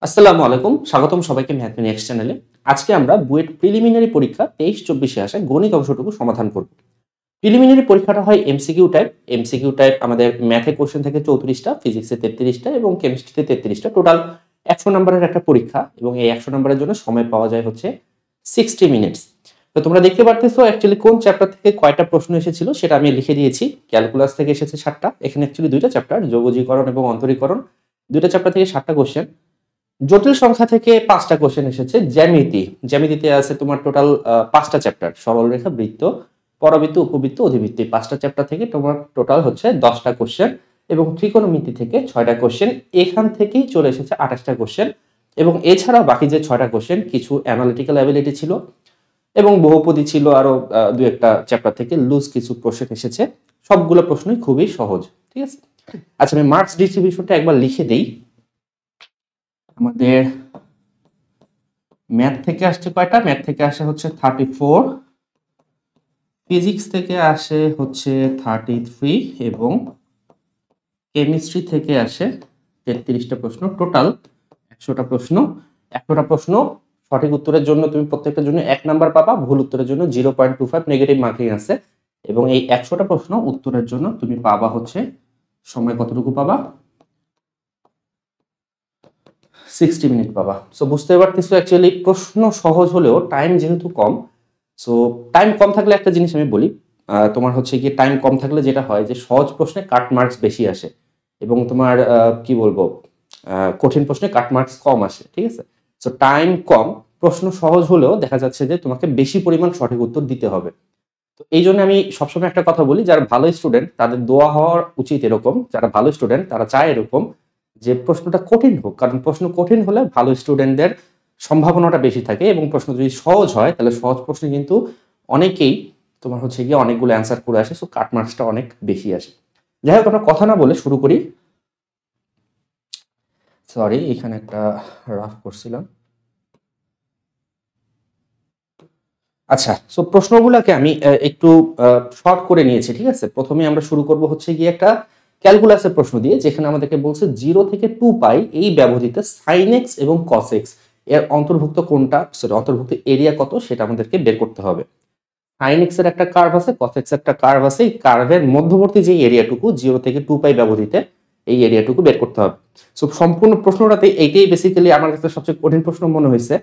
আসসালামু আলাইকুম, স্বাগতম সবাইকে ম্যাথ নেক্সট চ্যানেলে। আজকে আমরা বুয়েট প্রিলিমিনারি পরীক্ষা 23-24 আসা গণিত অংশটুকু সমাধান করব। প্রিলিমিনারি পরীক্ষাটা হয় এমসিকিউ টাইপ। এমসিকিউ টাইপ আমাদের ম্যাথে কোশ্চেন থাকে 34টা, ফিজিক্সে 33টা এবং কেমিস্ট্রিতে 33টা। টোটাল 100 নম্বরের একটা পরীক্ষা এবং এই 100 নম্বরের জন্য সময় পাওয়া যায় হচ্ছে 60 মিনিটস। তো তোমরা দেখতে পারতেছো অ্যাকচুয়ালি কোন চ্যাপ্টার থেকে কয়টা প্রশ্ন এসেছিল সেটা আমি লিখে দিয়েছি। ক্যালকুলাস থেকে এসেছে 7টা। এখানে অ্যাকচুয়ালি দুইটা চ্যাপ্টার, যোগজীকরণ এবং অন্তরীকরণ। দুইটা চ্যাপ্টার থেকে 7টা কোশ্চেন। জটিল সংখ্যা থেকে 5টা কোশ্চেন এসেছে। জ্যামিতিতে আছে তোমার টোটাল 5টা চ্যাপ্টার, সরলরেখা, বৃত্ত, পরাবৃত্ত, উপবৃত্ত, অধিবৃত্ত। 5টা চ্যাপ্টার থেকে তোমার টোটাল হচ্ছে 10টা কোশ্চেন এবং ত্রিকোণমিতি থেকে 6টা কোশ্চেন। এখান থেকেই চলে এসেছে 28টা কোশ্চেন এবং এছাড়া বাকি যে 6টা কোশ্চেন কিছু অ্যানালিটিক্যাল অ্যাবিলিটি ছিল এবং বহুপদী ছিল, আরো দু একটা চ্যাপ্টার থেকে লুজ কিছু প্রশ্ন এসেছে। সবগুলো প্রশ্নই খুবই সহজ, ঠিক আছে। আচ্ছা, আমি মার্কস ডিস্ট্রিবিউশনটা একবার লিখে দেই। আমাদের ম্যাথ থেকে আসছে কয়টা? ম্যাথ থেকে আসে হচ্ছে 34, ফিজিক্স থেকে আসে হচ্ছে 33 এবং কেমিস্ট্রি থেকে আসে 33টা প্রশ্ন। টোটাল 100টা প্রশ্ন। 100টা প্রশ্ন সঠিক উত্তরের জন্য তুমি প্রত্যেকটার জন্য 1 নাম্বার পাবা, ভুল উত্তরের জন্য 0.25 নেগেটিভ মার্কিং আছে এবং এই 100টা প্রশ্ন উত্তরের জন্য তুমি পাবা হচ্ছে সময় কতটুকু পাবা? 60 মিনিট পাবা। সো বুঝতে পারতেছো অ্যাকচুয়ালি প্রশ্ন সহজ হলেও টাইম যেহেতু কম। সো টাইম কম থাকলে একটা জিনিস আমি বলি, তোমার হচ্ছে গিয়ে টাইম কম থাকলে যেটা হয় যে সহজ প্রশ্নে কাট মার্কস বেশি আসে এবং তোমার কি বলবো, কঠিন প্রশ্নে কাট মার্কস কম আসে, ঠিক আছে। সো টাইম কম, প্রশ্ন সহজ হলেও দেখা যাচ্ছে যে তোমাকে বেশি পরিমাণ সঠিক উত্তর দিতে হবে। তো এই জন্য আমি সবসময় একটা কথা বলি, যারা ভালো স্টুডেন্ট তাদের দোয়া হওয়ার উচিত এরকম, যারা ভালো স্টুডেন্ট তারা চায় এরকম যে প্রশ্নটা কঠিন হোক, কারণ প্রশ্ন কঠিন হলে ভালো স্টুডেন্টদের সম্ভাবনাটা বেশি থাকে এবং প্রশ্ন যদি সহজ হয় তাহলে সহজ প্রশ্নে কিন্তু অনেকেই তোমার হচ্ছে গিয়ে অনেকগুলো অ্যান্সার করে আসে, সো কাট মার্কসটা অনেক বেশি আসে। যাই হোক, আমরা কথা না বলে শুরু করি। সরি, এখানে একটা রাফ করছিলাম। আচ্ছা, সো প্রশ্নগুলোকে আমি একটু শর্ট করে নিয়েছি, ঠিক আছে। প্রথমে আমরা শুরু করব হচ্ছে গিয়ে একটা ক্যালকুলাসের প্রশ্ন দিয়ে, যেখানে আমাদেরকে বলছে 0 থেকে 2 পাই এই ব্যবধিতে sin x এবং cos x এর অন্তর্ভুক্ত কোনটা, সরি অন্তর্ভুক্ত এরিয়া কত সেটা আমাদেরকে বের করতে হবে। sin x এর একটা কার্ভ আছে, cos x এর একটা কার্ভ আছে। এই কার্ভের মধ্যবর্তী যে এরিয়াটুকু 0 থেকে 2 পাই ব্যবধিতে, এই এরিয়াটুকু বের করতে হবে। সো সম্পূর্ণ প্রশ্নটাতে এইটাই বেসিক্যালি আমার কাছে সবচেয়ে কঠিন প্রশ্ন মনে হয়েছে,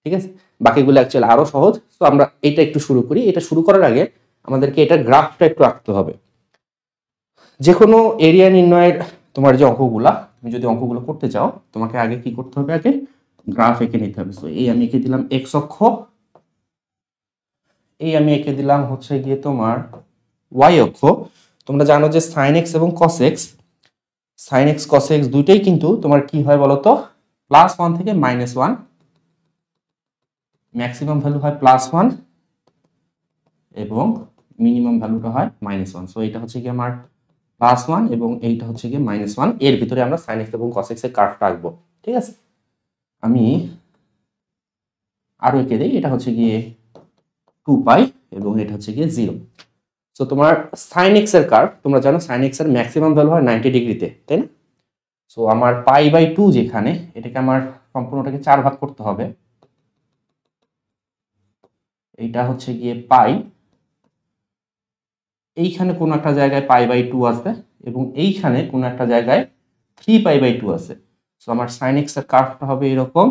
ঠিক আছে। বাকিগুলো অ্যাকচুয়ালি আরো সহজ। তো আমরা এটা একটু শুরু করি। এটা শুরু করার আগে আমাদেরকে এটা গ্রাফটা একটু আঁকতে হবে। যে কোনো এরিয়া নির্ণয়ের তোমার যে অঙ্কগুলা, তুমি যদি অঙ্কগুলো করতে চাও তোমাকে আগে কি করতে হবে? আগে গ্রাফ এঁকে নিতে হবে। তো এই আমি এঁকে দিলাম এক্স অক্ষ, এই আমি এঁকে দিলাম হচ্ছে গিয়ে তোমার ওয়াই অক্ষ। তোমরা জানো যে সাইন এক্স এবং cos x, sine x cos x দুইটাই কিন্তু তোমার কি হয় বলতো, +1 থেকে -1, ম্যাক্সিমাম ভ্যালু হয় +1 এবং মিনিমাম ভ্যালুটা হয় -1। সো এটা হচ্ছে কি আমার +1 এবং এইটা হচ্ছে কি -1। এর ভিতরে আমরা sin x এবং cos x এর কার্ভটা আঁকবো, ঠিক আছে। আমি আরো এঁকে দেই। এটা হচ্ছে গিয়ে 2 পাই এবং এটা হচ্ছে গিয়ে 0। সো তোমার sin x এর কার্ভ, তোমরা জানো sin x এর ম্যাক্সিমাম ভ্যালু হয় 90 ডিগ্রিতে, তাই না? সো আমার π/2 যেখানে, এটাকে আমার সম্পূর্ণটাকে 4 ভাগ করতে হবে। এইটা হচ্ছে গিয়ে পাই, এইখানে কোনো একটা জায়গায় π/2 আছে এবং এইখানে কোনো একটা জায়গায় 3π/2 আছে। সো আমার sin x এর কার্ভটা হবে এরকম।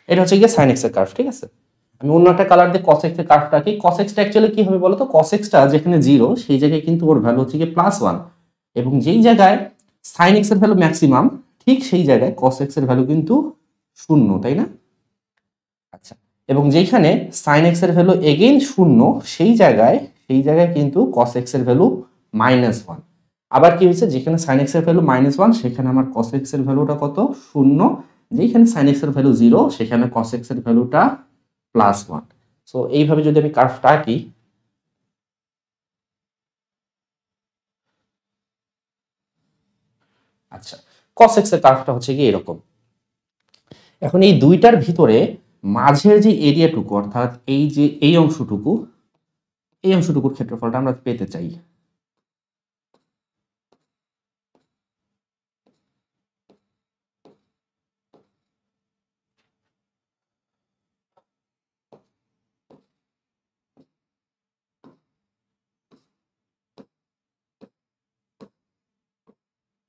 এটা হচ্ছে গিয়ে sin x এর কার্ভ, ঠিক আছে। আমি অন্য একটা কালার দিয়ে cos x এর কার্ভটা আঁকি। cos x টা অ্যাকচুয়ালি কি হবে বলতো, cos x টা যেখানে 0 সেই জায়গায় কিন্তু ওর ভ্যালু হচ্ছে গিয়ে +1 এবং যেই জায়গায় sin x এর ভ্যালু ম্যাক্সিমাম ঠিক সেই জায়গায় cos x এর ভ্যালু কিন্তু 0, তাই না? আচ্ছা, এবং যেখানে sin x এর ভ্যালু এগেইন 0 সেই জায়গায় কিন্তু cos x এর ভ্যালু -1। আবার কি হয়েছে, যেখানে sin x এর ভ্যালু -1 সেখানে আমার cos x এর ভ্যালুটা কত? 0। যেখানে sin x এর ভ্যালু 0 সেখানে cos x এর ভ্যালুটা +1। সো এইভাবে যদি আমি কার্ভটা আঁকি, আচ্ছা, cos x এর কার্ভটা হচ্ছে কি এরকম। এখন এই দুইটার ভিতরে মাঝের যে এরিয়াটুকু, অর্থাৎ এই যে এই অংশটুকু, এই অংশটুকুর ক্ষেত্রফলটা আমরা পেতে চাই।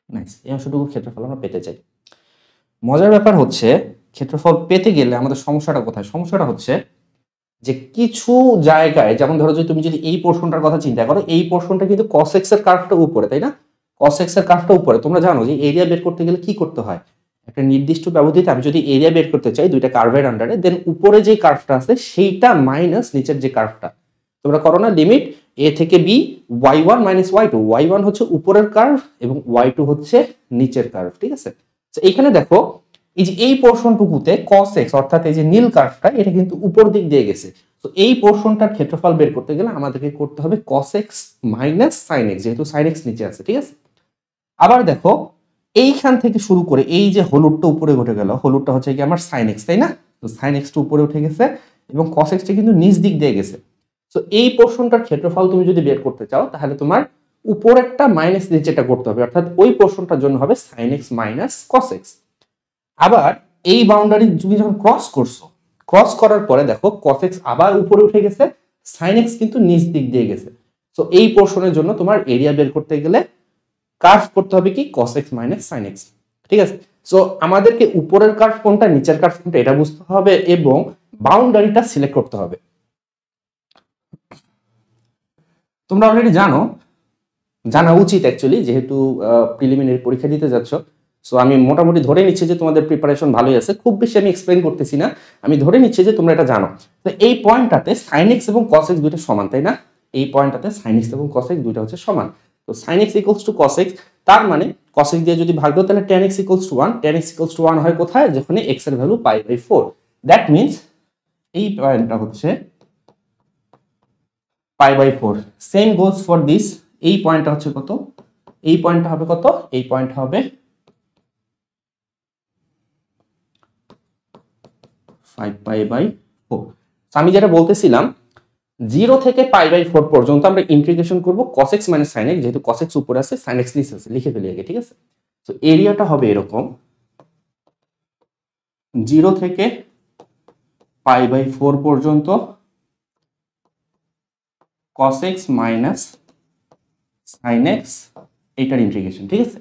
নাইস, এই অংশটুকুর ক্ষেত্রফল আমরা পেতে চাই। মজার ব্যাপার হচ্ছে ক্ষেত্রফল পেতে গেলে আমাদের সমস্যাটা কোথায়? সমস্যাটা হচ্ছে যে কিছু জায়গায়, যেমন ধরো যে তুমি যদি এই পোর্শনটার কথা চিন্তা করো, এই পোর্শনটা কিন্তু cos x এর কার্ভটা উপরে, তাই না? cos x এর কার্ভটা উপরে। তোমরা জানো যে এরিয়া বের করতে গেলে কি করতে হয়? একটা নির্দিষ্ট ব্যবধিতে আমি যদি এরিয়া বের করতে চাই দুইটা কার্ভের আন্ডারে, দেন উপরে যে কার্ভটা আছে সেইটা মাইনাস নিচের যে কার্ভটা। তোমরা করো না লিমিট a থেকে b y1 minus y2, y1 হচ্ছে উপরের কার্ভ এবং y2 হচ্ছে নিচের কার্ভ, ঠিক আছে? তো এইখানে দেখো এই যে এই পোর্শনটুকুতে cos x অর্থাৎ এই যে নীল কার্ভটা এটা কিন্তু উপর দিক দিয়ে গেছে। তো এই পোর্শনটার ক্ষেত্রফল বের করতে গেলে আমাদেরকে করতে হবে cos x minus sin x, যেহেতু sin x নিচে আছে, ঠিক আছে? আবার দেখো এইখান থেকে শুরু করে এই যে হলুদটা উপরে উঠে গেল, হলুদটা হচ্ছে কি আমার sin x, তাই না? তো sin x টা উপরে উঠে গেছে এবং cos x টা কিন্তু নিচ দিক দিয়ে গেছে। তো এই পোর্শনটার ক্ষেত্রফল তুমি যদি বের করতে চাও তাহলে তোমার উপরেরটা মাইনাস নিচেরটা করতে হবে, অর্থাৎ ওই পোর্শনটার জন্য হবে sin x minus cos x। আবার এই বাউন্ডারি তুমি যখন ক্রস করছো, ক্রস করার পরে দেখো cos x আবার উপরে উঠে গেছে, sin x কিন্তু নিচ দিক দিয়ে গেছে। তো এই পোর্শনের জন্য তোমার এরিয়া বের করতে গেলে কার্ভ করতে হবে কি cos x minus sin x, ঠিক আছে? সো আমাদেরকে উপরের কার্ভ কোনটা নিচের কার্ভ কোনটা এটা বুঝতে হবে এবং বাউন্ডারিটা সিলেক্ট করতে হবে। তোমরা অলরেডি জানো, জানা উচিত অ্যাকচুয়ালি, যেহেতু প্রিলিমিনারি পরীক্ষা দিতে যাচ্ছ। সো আমি মোটামুটি ধরে নিচ্ছি যে তোমাদের প্রিপারেশন ভালোই আছে, খুব বেশি আমি এক্সপ্লেইন করতেছি না, আমি ধরে নিচ্ছি যে তোমরা এটা জানো। তো এই পয়েন্টটাতে sin x এবং cos x দুইটা সমান, তাই না? এই পয়েন্টটাতে sin x এবং cos x দুইটা হচ্ছে সমান। তো sin x equals two cos x, তার মানে cos x দিয়ে যদি ভাগ দাও তাহলে tan x equals to 1, tan x equals to 1 হয় কোথায়? যখন x এর ভ্যালু π/4। দ্যাট মিন্স এই পয়েন্টটা হচ্ছে π/4। সেম গোজ ফর দিস, এই পয়েন্টটা হচ্ছে কত? এই পয়েন্টটা হবে কত? এই পয়েন্ট হবে 5π/4। আমি যেটা বলতেছিলাম 0 থেকে π/4 পর্যন্ত আমরা ইন্টিগ্রেশন করব cos x minus sin x, যেহেতু cos x উপরে আছে sin x নিচে আছে, লিখে ফেলি আগে, ঠিক আছে? তো এরিয়াটা হবে এরকম 0 থেকে π/4 পর্যন্ত cos x minus sin x এটার ইন্টিগ্রেশন, ঠিক আছে?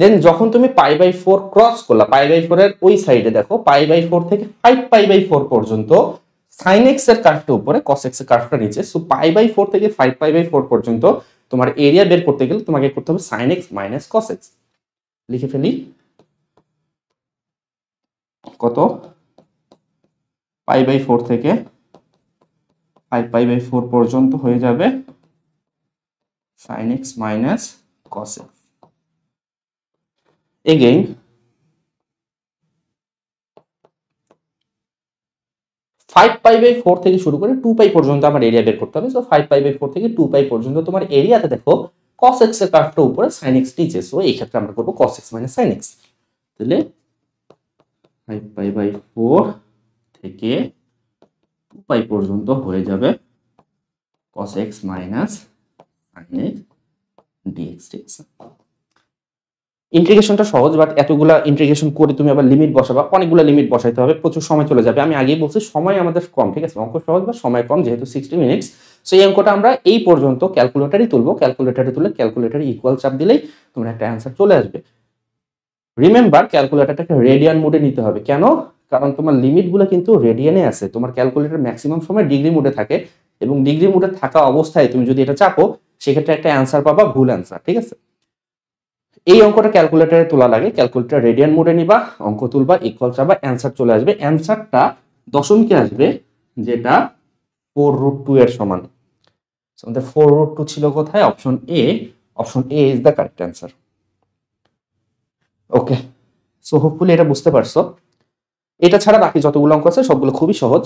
দেন যখন তুমি π/4 ক্রস করলা, π/4 এর ওই সাইডে দেখো π/4 থেকে 5π/4 পর্যন্ত sin x এর কার্ভটা উপরে, cos x এর কার্ভটা নিচে। সো π/4 থেকে 5π/4 পর্যন্ত তোমার এরিয়া বের করতে গেলে তোমাকে করতে হবে sin x minus cos x। লিখে ফেলি, কত? π/4 থেকে 5π/4 পর্যন্ত হয়ে যাবে sin x minus cos x। Again 5π/4 থেকে শুরু করে 2π পর্যন্ত আমার এরিয়া বের করতে হবে। সো 5π/4 থেকে 2π পর্যন্ত তোমার এরিয়াতে দেখো cos x এর কার্ভটা উপরে, sin x নিচে। সো এই ক্ষেত্রে আমরা করব cos x minus sin x। তাহলে 5π/4 থেকে 2π পর্যন্ত হয়ে যাবে cos x minus sin x dx, ঠিক আছে? ইন্টিগ্রেশনটা সহজ, বাট এতগুলা ইন্টিগ্রেশন করে তুমি আবার লিমিট বসাবা, অনেকগুলো লিমিট বসাইতে হবে, প্রচুর সময় চলে যাবে। আমি আগেই বলছি সময় আমাদের কম, ঠিক আছে? অঙ্ক সহজ বা সময় কম, যেহেতু 60 মিনিটস। সো এই অঙ্কটা আমরা এই পর্যন্ত ক্যালকুলেটরই তুলবো, ক্যালকুলেটরে তুলে ক্যালকুলেটরে ইকুয়াল চাপ দিলেই তোমার একটা অ্যান্সার চলে আসবে। রিমেম্বার ক্যালকুলেটরটাকে রেডিয়ান মোডে নিতে হবে। কেন? কারণ তোমার লিমিটগুলো কিন্তু রেডিয়ানে আছে, তোমার ক্যালকুলেটর ম্যাক্সিমাম সময় ডিগ্রি মোডে থাকে এবং ডিগ্রি মোডে থাকা অবস্থায় তুমি যদি এটা চাপো সেক্ষেত্রে একটা অ্যান্সার পাবা ভুল অ্যান্সার, ঠিক আছে? এই অঙ্কটা ক্যালকুলেটরে তোলা লাগে, ক্যালকুলেটর রেডিয়ান মোডে নিবা, অঙ্ক তুলবা, ইকুয়াল চাবা, অ্যান্সার চলে আসবে। অ্যান্সারটা দশমিকে আসবে, যেটা 4√2 এর সমান। আমাদের 4√2 ছিল কোথায়? Option A. Option a is the correct answer. Okay, so hopefully এটা বুঝতে পারছো। এটা ছাড়া বাকি যতগুলো অঙ্ক আছে সবগুলো খুবই সহজ।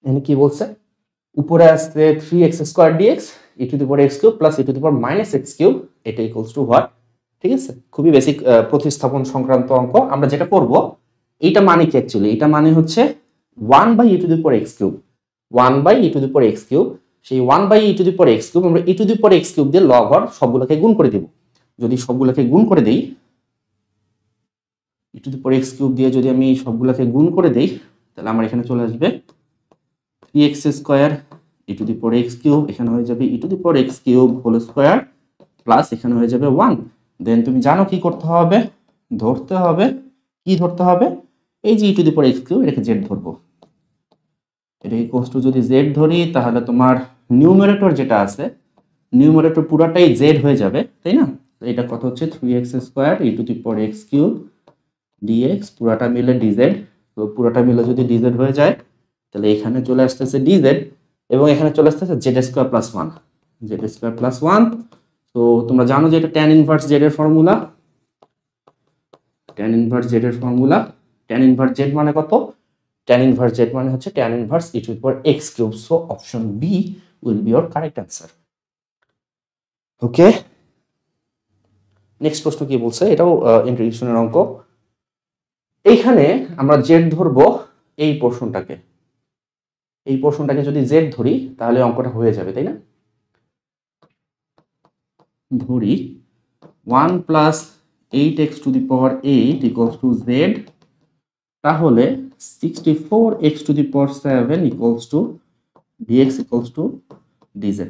এখানে কি বলছে? উপরে আসছে 3x² dx e⁻x³ plus e⁻−x³ এটা ইকুয়ালস টু হোয়াট, ঠিক আছে? খুবই বেসিক প্রতিস্থাপন সংক্রান্ত অঙ্ক। আমরা যেটা করব, এইটা মানে কি অ্যাকচুয়ালি? এটা মানে হচ্ছে 1/e⁻x³। 1/e⁴x³ সেই 1/e⁴x³ আমরা e⁴x³ দিয়ে লগ হর সবগুলোকে গুণ করে দিব। যদি সবগুলোকে গুণ করে দেই, e⁴x³ দিয়ে যদি আমি সবগুলোকে গুণ করে দেই, তাহলে আমার এখানে চলে আসবে 3x² e⁴x³ এখানে হয়ে যাবে e⁴x³ হোল স্কয়ার প্লাস এখানে হয়ে যাবে 1। দেন তুমি জানো কি করতে হবে, ধরতে হবে, কি ধরতে হবে, এই যে e⁴x³ এটাকে z ধরবো। এটা ইকুয়ালস টু যদি z ধরি তাহলে তোমার নিউমারেটর যেটা আছে, নিউমারেটর পুরাটাই z হয়ে যাবে, তাই না? এটা কত হচ্ছে 3x² e⁴x³ dx পুরাটা মিলে dz। তো পুরাটা মিলে যদি dz হয়ে যায় তাহলে এখানে চলে আসতেছে dz এবং এখানে চলে আসতেছে z² প্লাস 1, z² প্লাস 1। তো তোমরা জানো যে এটা tan ইনভার্স z এর ফর্মুলা, tan ইনভার্স z এর ফর্মুলা, tan ইনভার্স z মানে কত? tan ইনভার্স z মানে হচ্ছে tan inverse e⁴x³। So option B will be your correct answer. Okay, next প্রশ্ন কি বলছে, এটাও ইন্টিগ্রেশনের অঙ্ক। এইখানে আমরা z ধরবো এই পোরশনটাকে, এই পোরশনটাকে যদি z ধরি তাহলে অঙ্কটা হয়ে যাবে, তাই না? ধরি 1 plus 8x⁴ equals to z, তাহলে 64x⁴ equals to dx equals to dz।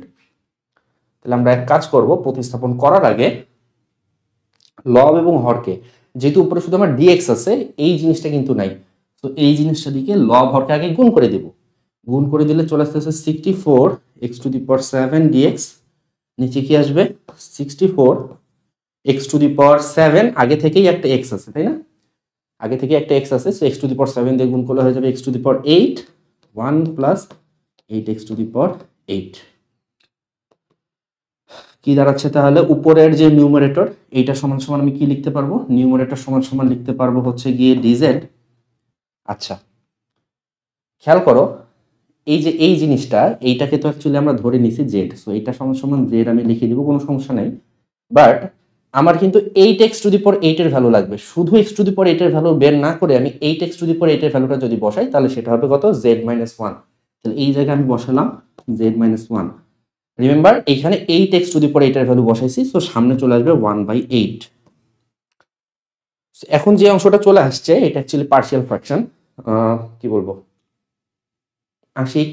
তাহলে আমরা এক কাজ করব, প্রতিস্থাপন করার আগে লব এবং হরকে, যেহেতু উপরে শুধু আমার dx আছে, এই জিনিসটা কিন্তু নাই, তো এই জিনিসটা দিকে লব হরকে আগে গুণ করে দেব। গুণ করে দিলে চলে আসতেছে 64x⁴ dx, নিচে কি আসবে 64x⁴, আগে থেকেই একটা x আছে, তাই না? আগে থেকে একটা x আছে, সো x⁴ দিয়ে গুণ করলে হয়ে যাবে x⁴8, 1 প্লাস 8x⁴8। কি দাঁড়াচ্ছে তাহলে, উপরের যে নিউমারেটর এইটা সমান সমান আমি কি লিখতে পারবো, নিউমারেটর সমান সমান লিখতে পারবো হচ্ছে গিয়ে dz। আচ্ছা খেয়াল করো, এই যে এই জিনিসটা, এইটাকে তো অ্যাকচুয়ালি আমরা ধরে নিছি z, সো এইটা সমান সমান z আমি লিখে দিব, কোনো সমস্যা নাই। বাট আমার কিন্তু 8x⁴8 এর ভ্যালু লাগবে, শুধু x⁴8 এর ভ্যালু বের না করে আমি 8x⁴8 এর ভ্যালুটা যদি বসাই তাহলে সেটা হবে কত, z-1। তাহলে এই জায়গায় আমি বসালাম z-1। রিমেম্বার এইখানে 8x⁴8 এর ভ্যালু বসাইছি, সো সামনে চলে আসবে 1/8। এখন যে অংশটা চলে আসছে এটা অ্যাকচুয়ালি পার্শিয়াল ফ্র্যাকশন, কি বলবো, আংশিক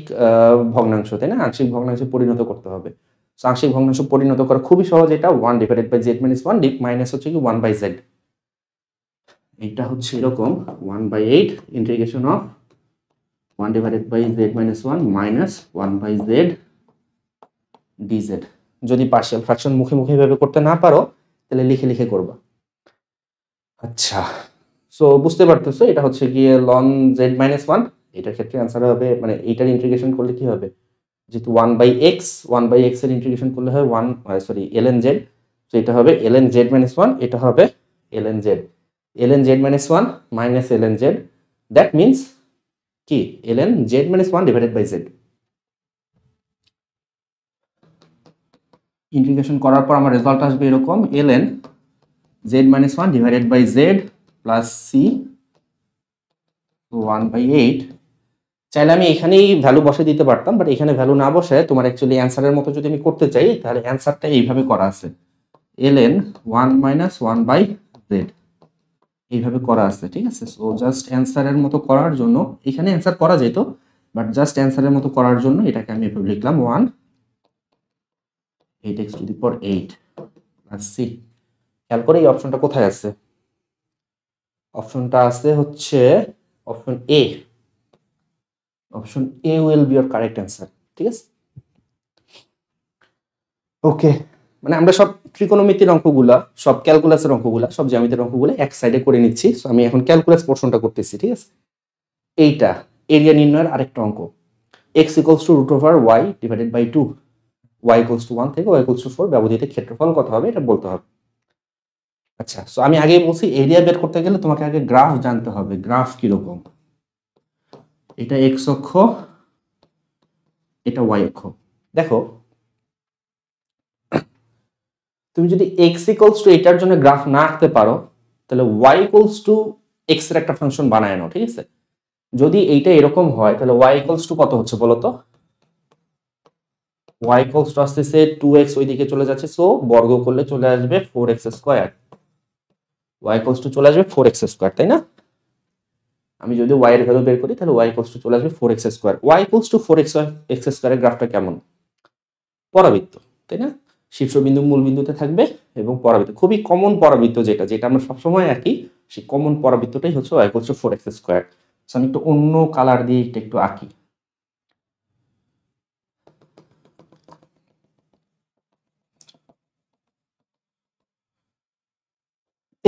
ভগ্নাংশ, তাই না? আংশিক ভগ্নাংশে পরিণত করতে হবে। সো আংশিক ভগ্নাংশ পরিণত করা খুবই সহজ, এটা 1/z-1 মাইনাস হচ্ছে কি 1/z। এটা হচ্ছে এরকম 1/8 integration of 1/z-1 minus 1/z dz। যদি পার্শিয়াল ফ্র্যাকশন মুখে মুখে ভাবে করতে না পারো তাহলে লিখে লিখে করবা। আচ্ছা, সো বুঝতে পারতেছো এটা হচ্ছে গিয়ে ln z-1, এটার ক্ষেত্রে आंसर হবে, মানে এইটার ইন্টিগ্রেশন করলে কি হবে, যেহেতু 1/x এর ইন্টিগ্রেশন করলে হয় ln z, তো এটা হবে ln z-1, এটা হবে ln z, ln z-1 minus ln z, that means কি ln z-1 divided by z। Integration করার পর আমার রেজাল্ট আসবে এরকম, ln z-1 divided by z plus c 1/8। চাইলে আমি এখানেই ভ্যালু বসে দিতে পারতাম, বাট এখানে ভ্যালু না বসে তোমার অ্যাকচুয়ালি অ্যান্সারের মতো যদি আমি করতে চাই তাহলে অ্যান্সারটা এইভাবে করা আছে, ln 1 মাইনাস 1/z এইভাবে করা আছে, ঠিক আছে? সো জাস্ট অ্যান্সারের মতো করার জন্য, এখানে অ্যান্সার করা যেত বাট জাস্ট অ্যান্সারের মতো করার জন্য এটাকে আমি এভাবে লিখলাম 8x⁴8 প্লাস c। খেয়াল করে এই অপশনটা কোথায় আছে, অপশনটা আছে হচ্ছে option A, option A will be your correct answer, ঠিক আছে? ওকে, মানে আমরা সব ত্রিকোণমিতির অঙ্কগুলা, সব ক্যালকুলাসের অঙ্কগুলা, সব জ্যামিতির অঙ্কগুলো এক সাইডে করে নিচ্ছি। সো আমি এখন ক্যালকুলাস পোরশনটা করতেছি, ঠিক আছে? এইটা এরিয়া নির্ণয়ের আরেকটা অঙ্ক, x equals to √y divided by 2, y equals to 1 থেকে y ইকুয়ালস টু 4 ব্যবধানে ক্ষেত্রফল কত হবে এটা বলতে হবে। আচ্ছা, সো আমি আগেই বলছি এরিয়া বের করতে গেলে তোমাকে আগে গ্রাফ জানতে হবে, গ্রাফ কিরকম, এটা x অক্ষ, এটা y অক্ষ। দেখো তুমি যদি x ইকুয়ালস টু এটার জন্য গ্রাফ না আঁকতে পারো তাহলে y ইকুয়ালস টু x এর একটা ফাংশন বানায় নাও, ঠিক আছে? যদি এইটা এরকম হয় তাহলে y ইকুয়ালস টু কত হচ্ছে বলো তো? y ইকুয়ালস টু আসতেছে 2x ওইদিকে চলে যাচ্ছে, সো বর্গ করলে চলে আসবে 4x square. y equals two চলে আসবে 4x স্কয়ার, তাই না? আমি যদি y এর ভ্যালু বের করি তাহলে y ইকুয়ালস টু চলে আসবে 4x square. y equals to 4x স্কয়ারের গ্রাফটা কেমন? পরাবৃত্ত, তাই না? শীর্ষবিন্দু মূল বিন্দুতে থাকবে এবং পরাবৃত্ত, খুবই কমন পরাবৃত্ত, যেটা যেটা আমরা সবসময় একই, সেই কমন পরাবৃত্তটাই হচ্ছে y equals to 4x square. So আমি একটু অন্য কালার দিয়ে একটু আঁকি।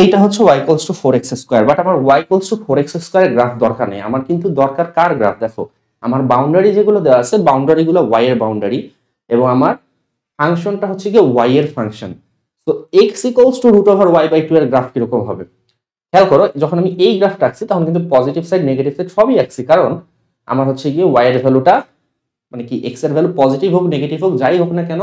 এইটা হচ্ছে y equals to 4x square, but আমার y ইকুয়ালস টু 4x স্কয়ারের গ্রাফ দরকার নেই, আমার কিন্তু দরকার কার গ্রাফ? দেখো আমার বাউন্ডারি যেগুলো দেওয়া আছে, বাউন্ডারিগুলো y এর বাউন্ডারি এবং আমার ফাংশনটা হচ্ছে কি y এর ফাংশন। তো x equals to root over y by 2 এর গ্রাফ কিরকম হবে? খেয়াল করো, যখন আমি এই গ্রাফটা আঁকছি তখন কিন্তু পজিটিভ সাইড নেগেটিভ সাইড সবই আঁকছি, কারণ আমার হচ্ছে গিয়ে y এর ভ্যালুটা, মানে কি x এর ভ্যালু পজিটিভ হোক নেগেটিভ হোক যাই হোক না কেন,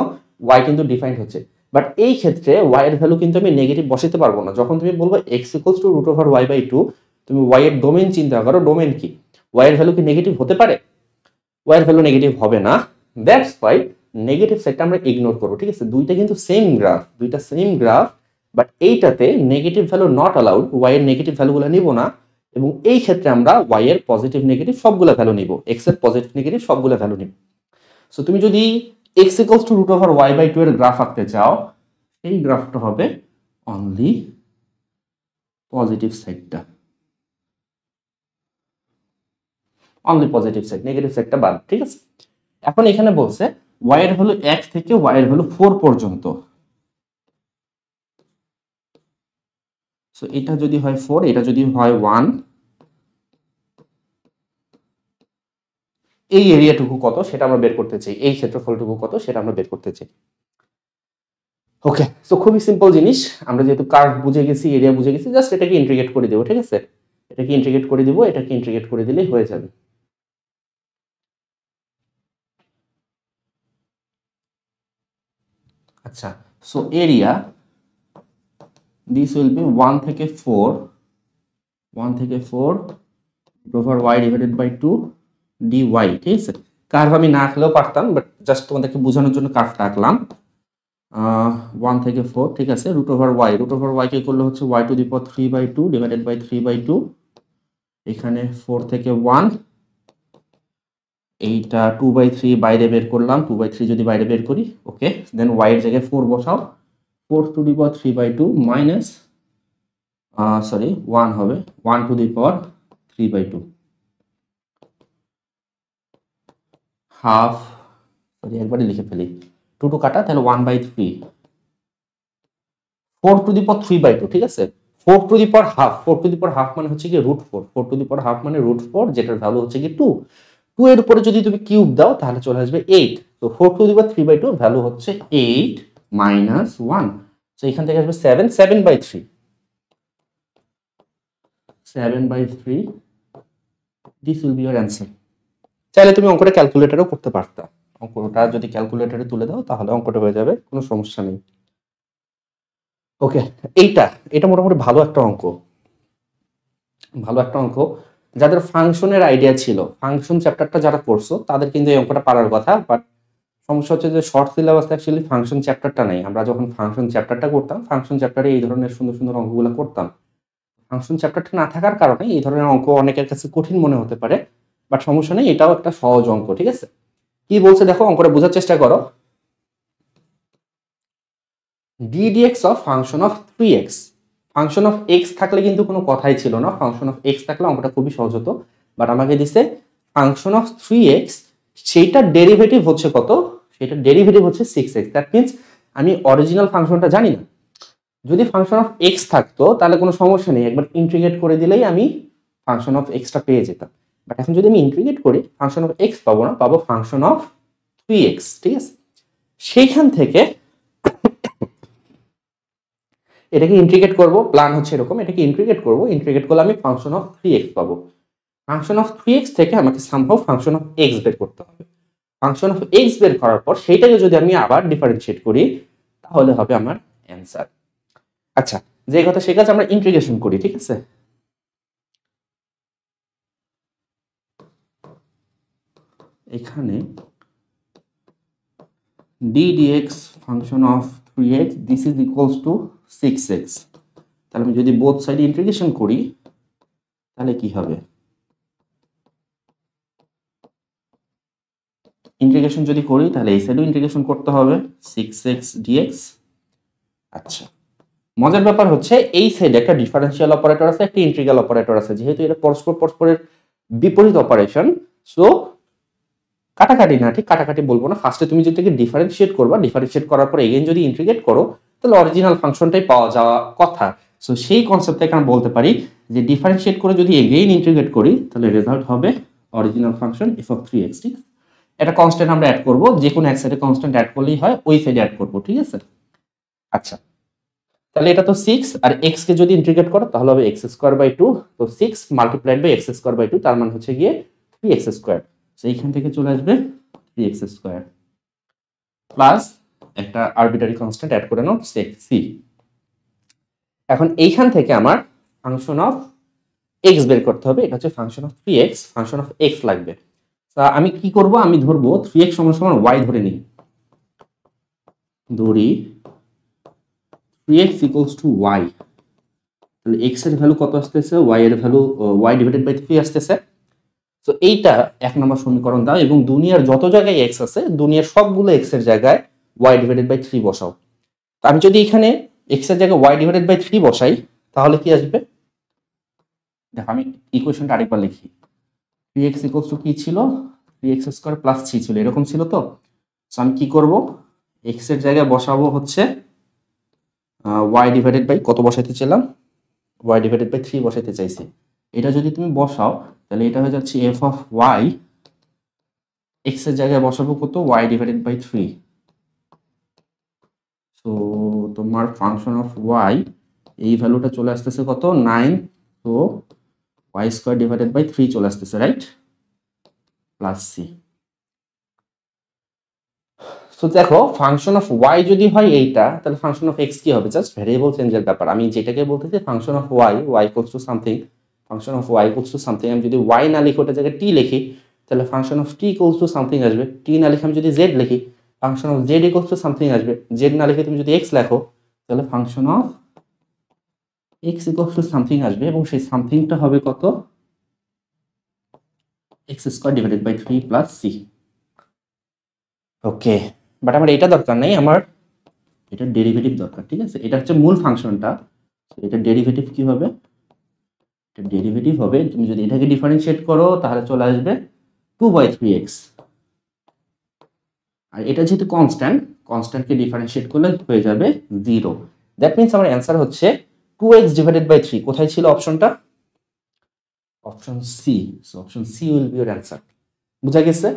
y কিন্তু ডিফাইন্ড হচ্ছে। বাট এই ক্ষেত্রে y এর ভ্যালু কিন্তু আমি নেগেটিভ বসাতে পারবো না। যখন তুমি বলবো x equals to root over y by 2, তুমি y এর ডোমেন চিন্তা করো, ডোমেন কি? y এর ভ্যালু কি নেগেটিভ হতে পারে? y এর ভ্যালু নেগেটিভ হবে না। দ্যাটস ওয়াই নেগেটিভ সাইডটা আমরা ইগনোর করবো, ঠিক আছে? দুইটা কিন্তু সেম গ্রাফ, দুইটা সেম গ্রাফ, বাট এইটাতে negative value not allowed, y এর নেগেটিভ ভ্যালুগুলো নিব না, এবং এই ক্ষেত্রে আমরা y এর পজিটিভ নেগেটিভ সবগুলো ভ্যালু নিব, x এর পজিটিভ নেগেটিভ সবগুলো ভ্যালু নিব। সো তুমি যদি x equals to root over y by 2 এর গ্রাফ আঁকতে চাও, এই গ্রাফটা হবে অনলি পজিটিভ সাইডটা, অনলি পজিটিভ সাইড, নেগেটিভ সাইডটা বাদ, ঠিক আছে? এখন এখানে বলছে y এর ভ্যালু 1 থেকে y এর ভ্যালু 4 পর্যন্ত। সো এটা যদি হয় 4, এটা যদি হয় 1, এই এরিয়াটুকু কত সেটা আমরা বের করতে চাই, এই ক্ষেত্রফলটুকু কত সেটা আমরা বের করতে চাই। ওকে, সো খুবই সিম্পল জিনিস, আমরা যেহেতু কার্ভ বুঝে গেছি, এরিয়া বুঝে গেছি, জাস্ট এটাকে ইন্টিগ্রেট করে দেবো, ঠিক আছে? এটাকে ইন্টিগ্রেট করে দিব, এটাকে ইন্টিগ্রেট করে দিলেই হয়ে যাবে। আচ্ছা, so area this will be 1 থেকে 4, 1 থেকে 4 over y divided by 2 dy, ঠিক আছে? কার্ভ আমি না আঁকলেও পারতাম, বাট জাস্ট তোমাদেরকে বোঝানোর জন্য কার্ভটা আঁকলাম। 1 থেকে 4, ঠিক আছে? রুট ওভার y কে করলে হচ্ছে y to the power 3 by 2 divided by 3 by 2, এখানে 4 থেকে 1, এইটা 2 বাই 3 বাইরে বের করলাম, 2 বাই 3 যদি বাইরে বের করি, ওকে, দেন y এর জায়গায় 4 বসাও, 4 টু দি পাওয়ার 3 বাই 2 মাইনাস 1 হবে 1 to the power 3 by 2, half, একবারে লিখে ফেলি, 2 টু কাটা, তাহলে 1 by 3, 4 to the power 3 by 2, ঠিক আছে? 4 to the power half, 4 to the power half মানে হচ্ছে কি root 4, 4 to the power half মানে রুট 4, যেটার ভ্যালু হচ্ছে কি 2, 2 এর উপরে যদি তুমি কিউব দাও তাহলে চলে আসবে 8, তো 4 to the power 3 by 2 value হচ্ছে 8 মাইনাস 1, তো এখান থেকে আসবে 7, 7 by 3, 7 by 3, this will be your answer. চাইলে তুমি অঙ্কটা ক্যালকুলেটরও করতে পারতা, অঙ্কটা যদি ক্যালকুলেটরে তুলে দাও তাহলে অঙ্কটা হয়ে যাবে, কোনো সমস্যা নেই। ওকে, এটা মোটামুটি ভালো একটা অঙ্ক, ভালো একটা অঙ্ক। যাদের ফাংশনের আইডিয়া ছিল, ফাংশন চ্যাপ্টারটা যারা পড়ছো তাদের কিন্তু এই অঙ্কটা পারার কথা, বাট সমস্যা হচ্ছে যে শর্ট সিলেবাসে অ্যাকচুয়ালি ফাংশন চ্যাপ্টারটা নেই। আমরা যখন ফাংশন চ্যাপ্টারটা করতাম, ফাংশন চ্যাপ্টারে এই ধরনের সুন্দর সুন্দর অঙ্কগুলো করতাম। ফাংশন চ্যাপ্টারটা না থাকার কারণে এই ধরনের অঙ্ক অনেকের কাছে কঠিন মনে হতে পারে, বাট সমস্যা নেই, এটাও একটা সহজ অঙ্ক, ঠিক আছে? কি বলছে দেখো, অঙ্কটা বোঝার চেষ্টা করো। ddx of function of 3x, function of x থাকলে কিন্তু কোনো কথাই ছিল না, ফাংশন অফ x থাকলে অঙ্কটা খুবই সহজ হতো, বাট আমাকে দিছে ফাংশন অফ 3x, সেইটার ডেরিভেটিভ হচ্ছে কত? সেটার ডেরিভেটিভ হচ্ছে 6x, দ্যাট মিন্স আমি অরিজিনাল ফাংশনটা জানি না। যদি ফাংশন অফ x থাকতো তাহলে কোনো সমস্যা নেই, একবার ইন্টিগ্রেট করে দিলেই আমি ফাংশন অফ x টা পেয়ে যেতাম, বাট এখন যদি আমি ইন্টিগ্রেট করি ফাংশন অফ x পাবো না, পাবো ফাংশন অফ 3x, ঠিক আছে? সেইখান থেকে এটাকে ইন্টিগ্রেট করব, প্ল্যান হচ্ছে এরকম, এটাকে ইন্টিগ্রেট করব, ইন্টিগ্রেট করলে আমি ফাংশন অফ 3x পাবো। ফাংশন অফ 3x থেকে আমাকে সামহাউ ফাংশন অফ x বের করতে হবে। ফাংশন অফ x বের করার পর সেইটাকে যদি আমি আবার ডিফারেন্সিয়েট করি তাহলে হবে আমার অ্যান্সার। আচ্ছা, যে কথা সে কাজ আমরা ইন্টিগ্রেশন করি, ঠিক আছে? এখানে d dx function of 3x this is equals two 6x, তাহলে আমি যদি বোথ সাইড ইন্টিগ্রেশন করি তাহলে কি হবে? ইন্টিগ্রেশন যদি করি তাহলে এই সাইডেও ইন্টিগ্রেশন করতে হবে 6x dx। আচ্ছা, মজার ব্যাপার হচ্ছে এই সাইডে একটা ডিফারেন্সিয়াল অপারেটর আছে, একটা ইন্টিগ্রাল অপারেটর আছে। যেহেতু এটা পরস্পরের বিপরীত অপারেশন, সো কাটাকাটি না, ঠিক কাটাকাটি বলবো না, ফার্স্টে তুমি যদি ডিফারেন্সিয়েট করবা, ডিফারেন্সিয়েট করার পর এগেইন যদি ইন্টিগ্রেট করো তাহলে অরিজিনাল ফাংশনটাই পাওয়া যাওয়া কথা। সো সেই কনসেপ্ট থেকে আমরা বলতে পারি যে ডিফারেন্সিয়েট করে যদি এগেইন ইন্টিগ্রেট করি তাহলে রেজাল্ট হবে original function f of 3x। ঠিক আছে, এটা কনস্ট্যান্ট আমরা অ্যাড করব, যে কোনো এক সাইডে কনস্ট্যান্ট অ্যাড করলেই হয়, ওই সাইডে অ্যাড করব। ঠিক আছে, আচ্ছা তাহলে এটা তো 6 আর x কে যদি ইন্টিগ্রেট করো তাহলে হবে x²/2। তো 6 মাল্টিপ্লাইড বাই x²/2 তার মানে হচ্ছে গিয়ে 3x²। সো এইখান থেকে চলে আসবে 3x² প্লাস একটা আরবিটারি কনস্ট্যান্ট অ্যাড করে নাও c। এখন এইখান থেকে আমার ফাংশন অফ x বের করতে হবে, এটা হচ্ছে function of 3x, function of x লাগবে। তা আমি কি করব, আমি ধরবো 3x সমান y ধরে নিই, ধরি 3x ইকুয়ালস টু y। তাহলে x এর ভ্যালু কত আসতেছে, y এর ভ্যালু y ডিভাইডেড বাই 3 আসতেছে। তো এইটা এক নম্বর সমীকরণ দাও এবং দুনিয়ার যত জায়গায় x আছে দুনিয়ার সবগুলো x এর জায়গায় y ডিভাইডেড বাই 3 বসাও। তো আমি যদি এখানে x এর জায়গায় y ডিভাইডেড বাই 3 বসাই তাহলে কি আসবে? দেখো আমি ইকুয়েশনটা আরেকবার লিখি। 3x ইকুয়ালস টু কি ছিল, 3x² প্লাস 3 ছিল, এরকম ছিল তো। সো আমি কি করব, x এর জায়গায় বসাবো হচ্ছে y ডিভাইডেড বাই কত বসাইতে চাইলাম, y ডিভাইডেড বাই 3 বসাইতে চাইছি। এটা যদি তুমি বসাও তাহলে এটা হয়ে যাচ্ছে f অফ y, x এর জায়গায় বসাবো কত, y ডিভাইডেড বাই 3। সো তোমার ফাংশন অফ y এই ভ্যালুটা চলে আসতেছে কত, 9। তো y² ডিভাইডেড বাই 3 চলে আসতেছে, রাইট, প্লাস c। সো দেখো ফাংশন অফ y যদি হয় এইটা, তাহলে ফাংশন অফ x কি হবে? জাস্ট ভেরিয়েবল চেঞ্জের ব্যাপার। আমি যেটাকে বলতেছি function of y equals to something, function of y equals to something, আমি যদি y না লিখি ওটা জায়গায় t লিখি তাহলে function of t equals to something আসবে। t না লিখে আমি যদি z লিখি function of z equals to something আসবে। z না লিখে তুমি যদি x লেখো তাহলে function of x equals to something আসবে এবং সেই সামথিংটা হবে কত, x² divided by 3 plus c। Okay, but আমার এটা দরকার নেই, আমার এটা ডেরিভেটিভ দরকার। ঠিক আছে, এটা হচ্ছে মূল ফাংশনটা, এটা ডেরিভেটিভ কি হবে, এটা ডেরিভেটিভ হবে, তুমি যদি এটাকে ডিফারেন্সিয়েট করো তাহলে চলে আসবে 2/3x। আর এটা যেহেতু কনস্ট্যান্ট, কনস্ট্যান্টকে ডিফারেন্সিয়েট করলে হয়ে যাবে 0। দ্যাট মিন্স আমার অ্যান্সার হচ্ছে 2x ডিভাইডেড বাই 3। কোথায় ছিল অপশনটা? Option C. So option C will be your answer. বুঝা গেছে?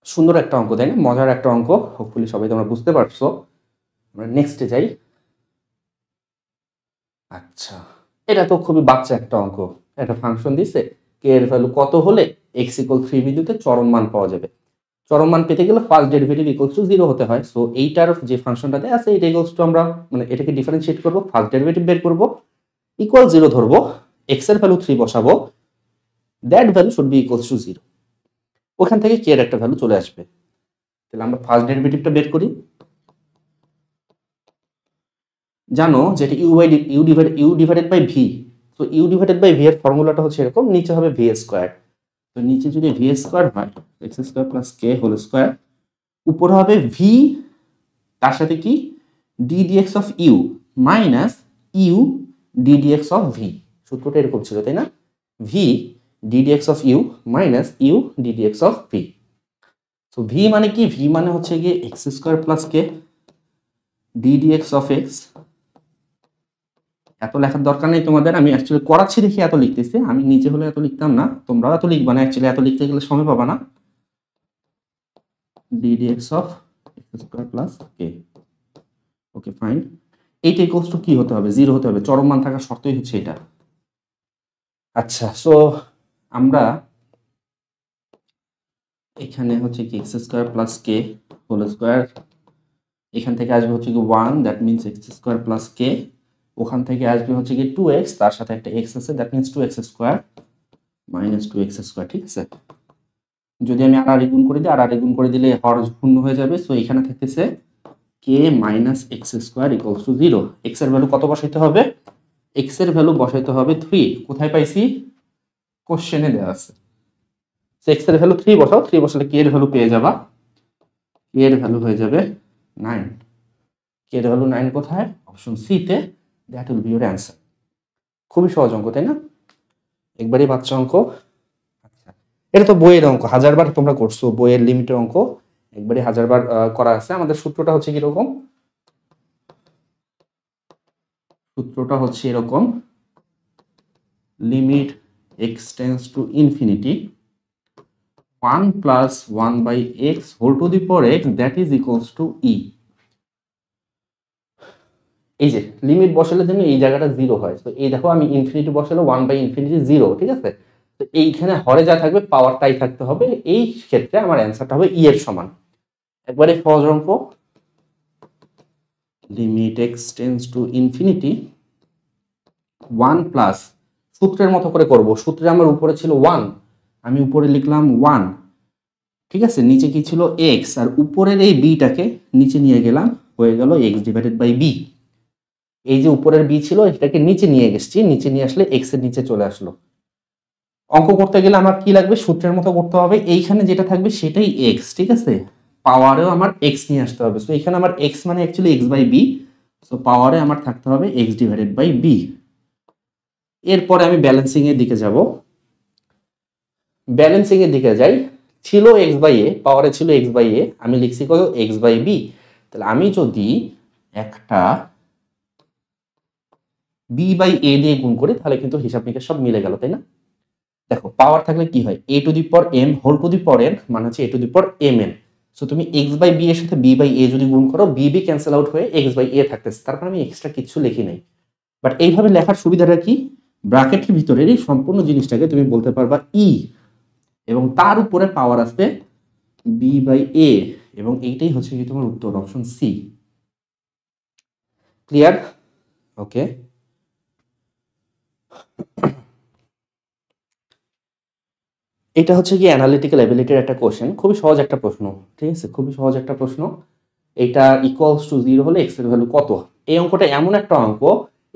সুন্দর একটা অঙ্ক, তাই না? মজার একটা অঙ্ক, হোপফুলি সবাই তোমরা বুঝতে পারছো। আমরা নেক্সটে যাই। আচ্ছা, এটা তো খুবই বাচ্চা একটা অঙ্ক। একটা ফাংশন দিছে, কে এর ভ্যালু কত হলে x ইকুয়াল 3 বিন্দুতে চরম মান পাওয়া যাবে। চরম মান পেতে গেলে ফার্স্ট ডেরিভেটিভ ইকুয়ালস টু 0 হতে হয়। সো এইটার যে ফাংশনটাতে আছে এটা ইকুয়ালস টু, আমরা মানে এটাকে ডিফারেন্সিয়েট করব, ফার্স্ট ডেরিভেটিভ বের করব, ইকুয়াল 0 ধরবো, x এর ভ্যালু 3 বসাবো, that value should B equals to 0। ওখান থেকে কে এর একটা ভ্যালু চলে আসবে। তাহলে আমরা ফার্স্ট ডেরিভেটিভটা বের করি। জানো যেটা ইউ ডিভাইডেড বাই ভি। তো ইউ ডিভাইডেড বাই ভি এর ফর্মুলাটা হচ্ছে এরকম, নিচে হবে ভি স্কোয়ার। তো নিচে যদি ভি স্কোয়ার হয় x² প্লাস কে হোল স্কোয়ার, উপরে হবে ভি, তার সাথে কি d dx of u minus u d dx of v. সূত্রটা এরকম ছিল, তাই না? V d dx of u minus u d dx of v. তো ভি মানে কি, ভি মানে হচ্ছে গিয়ে x² plus k d dx of x. এত লেখার দরকার নেই তোমাদের, আমি অ্যাকচুয়ালি করাচ্ছি দেখি এত লিখতেছি, আমি নিচে হলে এত লিখতাম না, তোমরাও এত লিখবা না, অ্যাকচুয়ালি এত লিখতে গেলে সময় পাবা না। D dx of x² plus k. Okay fine, এইটা ইকুয়ালস টু কি হতে হবে, 0 হতে হবে, চরম মান থাকার শর্তই হচ্ছে এটা। আচ্ছা, সো আমরা এখানে হচ্ছে কি x² প্লাস কে হোল স্কোয়ার, এখান থেকে আসবে হচ্ছে কি 1, দ্যাট মিনস x² প্লাস কে, ওখান থেকে আসবে হচ্ছে কি 2x, তার সাথে একটা x আছে, that means 2x² minus 2x²। ঠিক আছে, যদি আমি আর গুণ করে দিই, আর গুণ করে দিলে হর শূন্য হয়ে যাবে। সো এখানে থাকতেছে k minus x square equals to 0। X এর ভ্যালু কত বসাইতে হবে? এক্স এর ভ্যালু বসাইতে হবে 3। কোথায় পাইছি? কোশ্চেনে দেওয়া আছে। এক্স এর ভ্যালু 3 বসাও, 3 বসালে কে এর ভ্যালু পেয়ে যাবা। কে এর ভ্যালু হয়ে যাবে 9। কে এর ভ্যালু 9 কোথায়? অপশন সি তে। That will be your answer. খুবই সহজ অঙ্ক, তাই না? একবারই বাচ্চা অঙ্ক। আচ্ছা, এটা তো বইয়ের অঙ্ক, হাজারবার তোমরা করছো, বইয়ের লিমিটের অঙ্ক একবারই হাজারবার করা আছে। আমাদের সূত্রটা হচ্ছে কিরকম? সূত্রটা হচ্ছে এরকম, limit x tends to infinity 1 plus 1 by x whole to the power x that is equals to e। এই যে লিমিট বসালে জন্য এই জায়গাটা 0 হয়। তো এই দেখো আমি ইনফিনিটি বসালে 1 by ইনফিনিটি 0, ঠিক আছে? তো এইখানে হরে যা থাকবে পাওয়ার তাই থাকতে হবে। এই ক্ষেত্রে আমার অ্যান্সারটা হবে ই এর সমান। একবারে সহজ অঙ্ক, limit x tends to infinity 1 plus, সূত্রের মতো করে করব। সূত্রে আমার উপরে ছিল 1, আমি উপরে লিখলাম 1, ঠিক আছে? নিচে কি ছিল? এক্স, আর উপরের এই বিটাকে নিচে নিয়ে গেলাম, হয়ে গেল এক্স ডিভাইডেড বাই বি। এই যে উপরের বি ছিল এটাকে নিচে নিয়ে গেছি, নিচে নিয়ে আসলে এক্স এর নিচে চলে আসলো। অঙ্ক করতে গেলে আমার কি লাগবে? সূত্রের মতো করতে হবে। এইখানে যেটা থাকবে সেটাই এক্স, ঠিক আছে? পাওয়ারেও আমার এক্স নিয়ে আসতে হবে। সো এখানে আমার এক্স মানে actually x by b. So পাওয়ারে আমার থাকতে হবে এক্স ডিভাইডেড বাই বি। এরপরে আমি ব্যালেন্সিং এর দিকে যাব। ব্যালেন্সিং এর দিকে যাই, ছিল এক্স বাই এ, পাওয়ারে ছিল এক্স বাই এ, আমি লিখছি কত? X by b. তাহলে আমি যদি একটা বি বাই এ দিয়ে গুণ করি তাহলে কিন্তু হিসাব নিকাশ সব মিলে গেল, তাই না? দেখো পাওয়ার থাকলে কি হয়? A to the power m whole to the power n মানে হচ্ছে a to the power m n. So তুমি এক্স বাই বি এর সাথে বি বাই এ যদি গুণ করো, বি বি ক্যান্সেল আউট হয়ে এক্স বাই এ থাকতেছে। তারপর আমি এক্সট্রা কিছু লিখি নাই। বাট এইভাবে লেখার সুবিধাটা কি? ব্র্যাকেটের ভিতরের এই সম্পূর্ণ জিনিসটাকে তুমি বলতে পারবা ই, এবং তার উপরে পাওয়ার আসবে বি বাই এ, এবং এইটাই হচ্ছে কি তোমার উত্তর, অপশন সি। ক্লিয়ার? ওকে। এটা হচ্ছে কি অ্যানালিটিক্যাল এবিলিটির একটা কোশ্চেন, খুবই সহজ একটা প্রশ্ন, ঠিক আছে? খুবই সহজ একটা প্রশ্ন। এটা ইকুয়ালস টু 0 হলে এক্স এর ভ্যালু কত? এই অঙ্কটা এমন একটা অঙ্ক,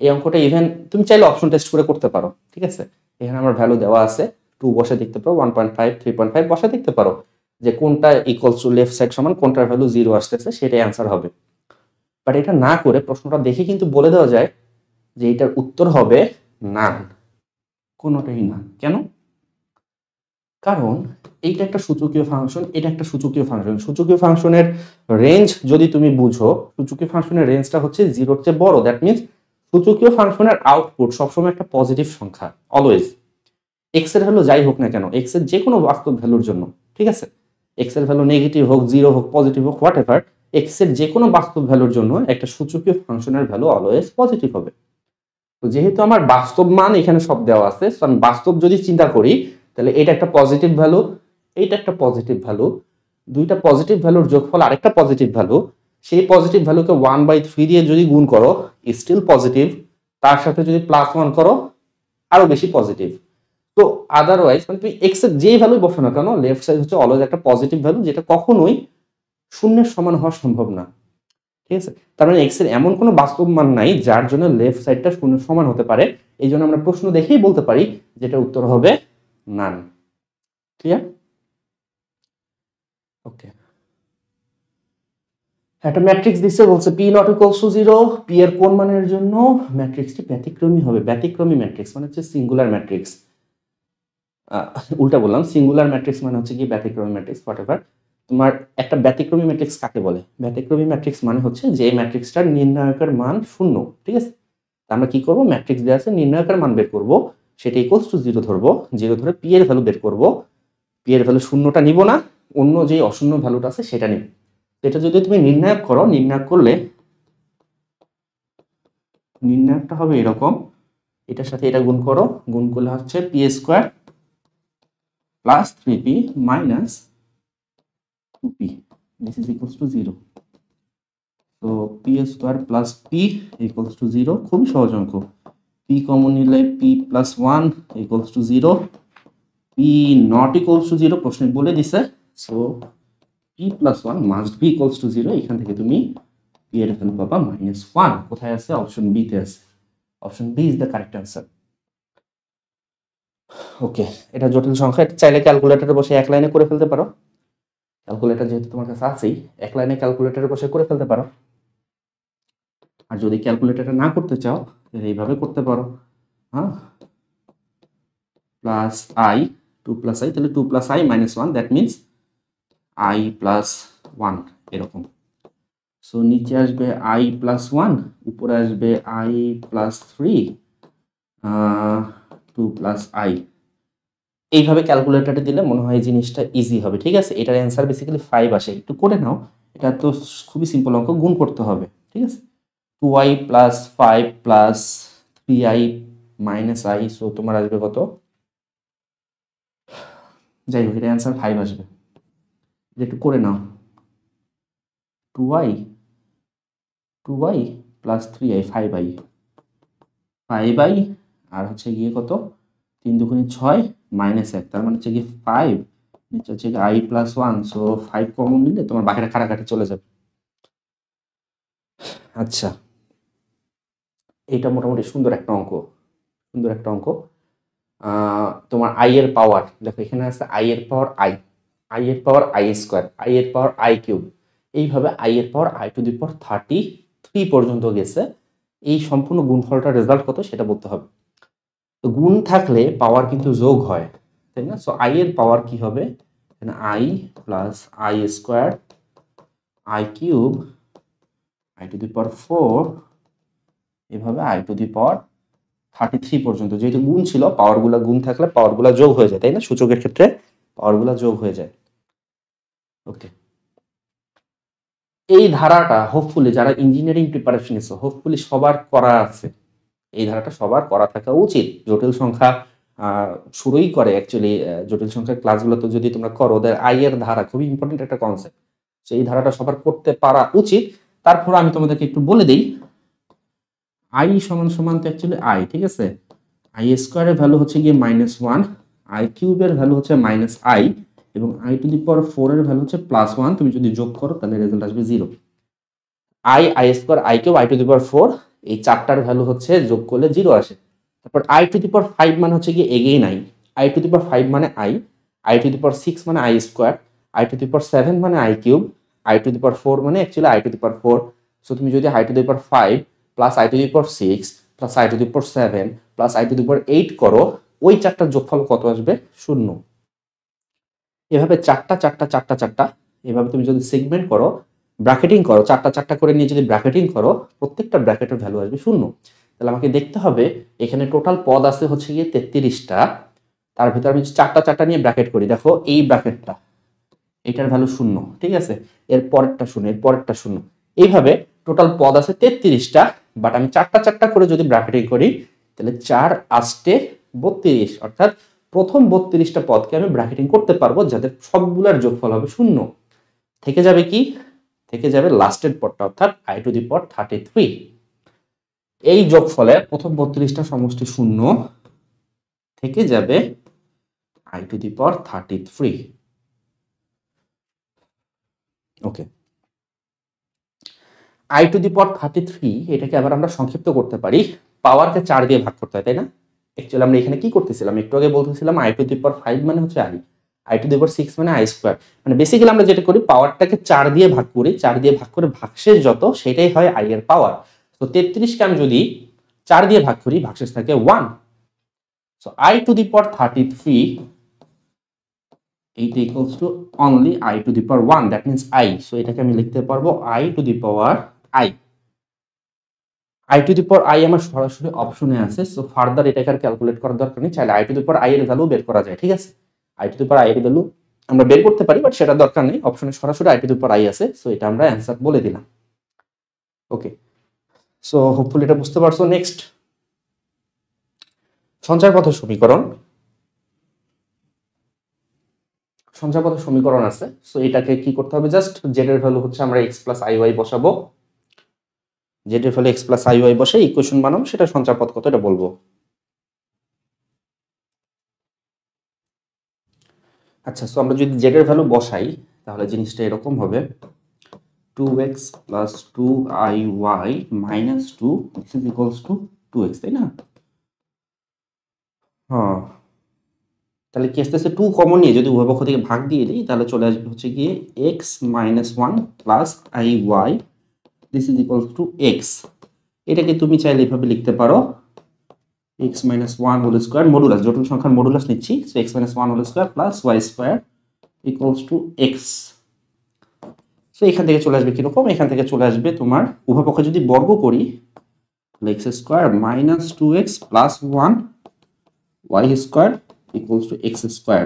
এই অঙ্কটা ইভেন তুমি চাইলে অপশন টেস্ট করে করতে পারো, ঠিক আছে? এখানে আমার ভ্যালু দেওয়া আছে, 2 বসে দেখতে পারো, 1.5 3.5 বসে দেখতে পারো যে কোনটা ইকুয়ালস টু লেফট সাইড সমান কোনটার ভ্যালু 0 আসতেছে, সেটাই অ্যান্সার হবে। বাট এটা না করে প্রশ্নটা দেখে কিন্তু বলে দেওয়া যায় যে এটার উত্তর হবে নান, কোনোটাই না। কেন? কারণ এইটা একটা সূচকীয় ফাংশন, এটা একটা সূচকীয় ফাংশন। সূচকীয় ফাংশনের রেঞ্জ যদি তুমি বুঝো, সূচকীয় ফাংশনের রেঞ্জটা হচ্ছে 0-র চেয়ে বড়। দ্যাট মিনস সূচকীয় ফাংশনের আউটপুট সবসময় একটা পজিটিভ সংখ্যা, অলওয়েজ। এক্স এর ভ্যালু যাই হোক না কেন, এক্স এর যে কোনো বাস্তব ভ্যালুর জন্য, ঠিক আছে? এক্স এর ভ্যালু নেগেটিভ হোক, 0 হোক, পজিটিভ হোক, হোয়াট এভার, এক্স এর যে কোনো বাস্তব ভ্যালুর জন্য একটা সূচকীয় ফাংশনের ভ্যালু অলওয়েজ পজিটিভ হবে। তো যেহেতু আমার বাস্তব মান এখানে সব দেওয়া আছে, সো আমি বাস্তব যদি চিন্তা করি তাহলে এটা একটা পজিটিভ ভ্যালু, এইটা একটা পজিটিভ ভ্যালু, দুইটা পজিটিভ ভ্যালুর যোগফল আরেকটা পজিটিভ ভ্যালু। সেই পজিটিভ ভ্যালুকে 1/3 দিয়ে যদি গুণ করো স্টিল পজিটিভ, তার সাথে যদি +1 করো আরো বেশি পজিটিভ। তো আদারওয়াইজ মানে তুমি এক্স এর যেই ভ্যালু বসো না কেন, লেফট সাইড হচ্ছে অলওয়েজ একটা পজিটিভ ভ্যালু, যেটা কখনোই শূন্যের সমান হওয়া সম্ভব না, ঠিক আছে? তার মানে এক্স এর এমন কোনো বাস্তব মান নাই যার জন্য লেফট সাইডটা শূন্যের সমান হতে পারে। এই জন্য আমরা প্রশ্ন দেখেই বলতে পারি যেটা উত্তর হবে নান। ক্লিয়ার? ওকে। একটা ম্যাট্রিক্স দিচ্ছে, বলছে P not equals to 0, P এর কোন মানের জন্য ম্যাট্রিক্সটি ব্যতিক্রমী হবে। ব্যতিক্রমী ম্যাট্রিক্স মানে হচ্ছে সিঙ্গুলার ম্যাট্রিক্স। উল্টা বললাম, সিঙ্গুলার ম্যাট্রিক্স মানে হচ্ছে কি ব্যতিক্রমী ম্যাট্রিক্স, হোয়াটএভার। তোমার একটা ব্যতিক্রমী ম্যাট্রিক্স কাকে বলে? ব্যতিক্রমী ম্যাট্রিক্স মানে হচ্ছে যে ম্যাট্রিক্সটার নির্ণায়কের মান 0, ঠিক আছে? আমরা কি করব? ম্যাট্রিক্স দেওয়া আছে, নির্ণায়কের মান বের করব, সেটা ইকুয়ালস টু 0 ধরবো, 0 ধরে পি এর ভ্যালু বের করব। পি এর ভ্যালু শূন্যটা নিব না, অন্য যে অশূন্য ভ্যালুটা আছে সেটা নিব। এটা যদি তুমি নির্ণায়ক করো, নির্ণায়ক করলে নির্ণায়কটা হবে এরকম, এটার সাথে এটা গুণ করো, গুণ করলে হচ্ছে P square plus 3p minus 2p, this is equals to 0। তো P square plus P equals to 0, খুবই সহজ অঙ্ক। পি কমন নিলে p plus 1 equals to 0, p not equals to 0 প্রশ্নে বলে দিছে, so p plus 1 must be equals to 0। এখান থেকে তুমি p এর ভ্যালু পাবা -1। কোথায় আছে? অপশন বি তে আছে। Option B is the correct answer. Okay, এটা জটিল সংখ্যা, এটা চাইলে ক্যালকুলেটরে বসে এক লাইনে করে ফেলতে পারো। ক্যালকুলেটর যেহেতু তোমার কাছে আছেই, এক লাইনে ক্যালকুলেটরে বসে করে ফেলতে পারো। আর যদি ক্যালকুলেটরে না করতে চাও তাহলে এইভাবে করতে পারো, হ্যাঁ, প্লাস আই, 2 প্লাস আই, তাহলে 2 plus I minus 1, that means I plus 1 এরকম। সো নিচে আসবে আই প্লাস 1, উপরে আসবে আই প্লাস 3, 2 প্লাস আই। এইভাবে ক্যালকুলেটরে দিলে মনে হয় জিনিসটা ইজি হবে, ঠিক আছে। এটার অ্যান্সার বেসিক্যালি 5 আসে, একটু করে নাও। এটা তো খুবই সিম্পল অঙ্ক, গুণ করতে হবে, ঠিক আছে। 2i plus 5 plus 3i minus I, so তোমার আসবে কত? যাই হোক, এটা অ্যান্সার 5 আসবে। এটা একটু করে নাও। 2i plus 3i, 5i, 5i আর হচ্ছে গিয়ে কত? 3 দুগুণে 6 মাইনাস 1, তার মানে হচ্ছে গিয়ে 5, নিচে হচ্ছে গিয়ে i প্লাস 1, সো 5 কমন নিলে তোমার বাকিটা কাটাকাটি চলে যাবে। আচ্ছা, এটা মোটামুটি সুন্দর একটা অঙ্ক, সুন্দর একটা অঙ্ক। তোমার আই এর পাওয়ার দেখো, এখানে আছে আই এর পাওয়ার আই এর পাওয়ার আই স্কোয়ার, আই এর পাওয়ার আই কিউব, এইভাবে আই এর পাওয়ার আই টু দি পাওয়ার 33 পর্যন্ত গেছে। এই সম্পূর্ণ গুণফলটার রেজাল্ট কত সেটা বলতে হবে। তো গুণ থাকলে পাওয়ার কিন্তু যোগ হয়, তাই না? সো আই এর পাওয়ার কি হবে? I plus i square i cube i to the power 4, এভাবে আই টু দি পাওয়ার 33 পর্যন্ত। যেহেতু গুণ ছিল, পাওয়ারগুলা গুণ থাকলে পাওয়ারগুলা যোগ হয়ে যায়, তাই না? সূচকের ক্ষেত্রে পাওয়ারগুলা যোগ হয়ে যায়। ওকে, এই ধারাটা হোপফুলি যারা ইঞ্জিনিয়ারিং প্রিপারেশন নিচ্ছে, হোপফুলি সবার করা আছে। এই ধারাটা সবার করা থাকা উচিত। জটিল সংখ্যা শুরুই করে অ্যাকচুয়ালি, জটিল সংখ্যার ক্লাসগুলোতে যদি তোমরা করো, ওদের আই এর ধারা খুবই ইম্পর্টেন্ট একটা কনসেপ্ট। তো এই ধারাটা সবার করতে পারা উচিত। তারপর আমি তোমাদেরকে একটু বলে দিই, আই সমান সমান তো অ্যাকচুয়ালি আই, ঠিক আছে। আই স্কোয়ারের ভ্যালু হচ্ছে গিয়ে -1, আই কিউবের ভ্যালু হচ্ছে -i, এবং আই টু দি পাওয়ার 4 এর ভ্যালু হচ্ছে +1। তুমি যদি যোগ করো তাহলে রেজাল্ট আসবে 0। I square, i cube, i to the power 4, এই চারটার ভ্যালু হচ্ছে যোগ করলে 0 আসে। তারপর আই টু দি পাওয়ার 5 মানে হচ্ছে গিয়ে again i to the power 5 মানে আই টু দি পাওয়ার 6 মানে i square, i to the power 7 মানে i cube, i to the power 4 মানে actually i to the power 4। So তুমি যদি i to the power 5 plus i to the power 6 plus i to the power 7 plus i to the power 8 করো, ওই চারটার যোগফল কত আসবে? 0। এভাবে চারটা, এভাবে তুমি যদি সেগমেন্ট করো, ব্র্যাকেটিং করো, চারটা করে নিয়ে যদি ব্র্যাকেটিং করো, প্রত্যেকটা ব্র্যাকেটের ভ্যালু আসবে 0। তাহলে আমাকে দেখতে হবে এখানে টোটাল পদ আছে হচ্ছে গিয়ে 33টা, তার ভিতরে আমি চারটা নিয়ে ব্র্যাকেট করি। দেখো এই ব্র্যাকেটটা, এটার ভ্যালু 0, ঠিক আছে। এর পরেরটা 0, এর পরেরটা 0, এইভাবে টোটাল পদ আছে 33টা। বাট আমি চারটা করে যদি ব্র্যাকেটিং করি, তাহলে 4 8 32, অর্থাৎ প্রথম 32টা পদকে আমি ব্র্যাকেটিং করতে পারবো, যাদের সবগুলোর যোগফল হবে 0। থেকে যাবে কি? থেকে যাবে লাস্টের পদটা, অর্থাৎ আই টু দি পাওয়ার 33। এই যোগফলে প্রথম 32টা সমষ্টি 0, থেকে যাবে i to the power 33। Okay, i to the power 33, এটাকে আবার আমরা সংক্ষিপ্ত করতে পারি, পাওয়ারকে 4 দিয়ে ভাগ করতে হয়, তাই না? অ্যাকচুয়ালি আমরা এখানে কি করতেছিলাম, একটু আগে বলতেছিলাম আই টু দি পাওয়ার 5 মানে হচ্ছে আই টু দি পাওয়ার 6 মানে আই স্কোয়ার। মানে বেসিক্যালি আমরা যেটা করি, পাওয়ারটাকে 4 দিয়ে ভাগ করি, 4 দিয়ে ভাগ করে ভাগশেষ যত, সেটাই হয় আই এর পাওয়ার। তো 33কে আমি যদি 4 দিয়ে ভাগ করি, ভাগশেষ থাকে 1। So I to the power 33, এইটা equals two only I to the power 1, that means I. So এটাকে আমি লিখতে পারবো I to the power I to the power I আমার সরাসরি অপশনে আছে। সো ফার্দার এটাকে আর ক্যালকুলেট করার দরকার নেই, চাইলে I to the power I এর ভ্যালু বের করা যায়, ঠিক আছে। I to the power I এর ভ্যালু আমরা বের করতে পারি, বাট সেটা দরকার নেই, অপশনে সরাসরি I to the power I আছে। সো এটা আমরা অ্যান্সার বলে দিলাম। ওকে, সো হোপফুলি এটা বুঝতে পারছো। নেক্সট, সঞ্চয়পথের সমীকরণ। সঞ্চয়পথের সমীকরণ আছে। সো এটাকে কি করতে হবে, জাস্ট জেড এর ভ্যালু হচ্ছে আমরা এক্স প্লাস আই ওয়াই বসাবো, জেড এর value x plus i y বসে ইকুয়েশন বানাবো, সেটা সঞ্চয়পথ কত এটা বলবো। আচ্ছা, সো আমরা যদি জেড এর ভ্যালু বসাই তাহলে জিনিসটা এরকম হবে 2x plus 2iy minus 2 this is equals two 2x, তাই না? হ্যাঁ, তাহলে কি আসতেছে 2 কমন নিয়ে যদি উভয় পক্ষ থেকে ভাগ দিয়ে দিই তাহলে চলে আসবে হচ্ছে গিয়ে x minus 1 plus iy this is equals to x। এটাকে তুমি চাইলে এভাবে লিখতে পারো x minus 1 whole square modulus, জটিল সংখ্যার মডুলাস নিচ্ছি, so x minus 1 whole square plus y square equals to x। So এখান থেকে চলে আসবে কিরকম, এখান থেকে চলে আসবে তোমার উভয় পক্ষে যদি বর্গ করি তাহলে x square minus 2x plus 1 y square equals to x square.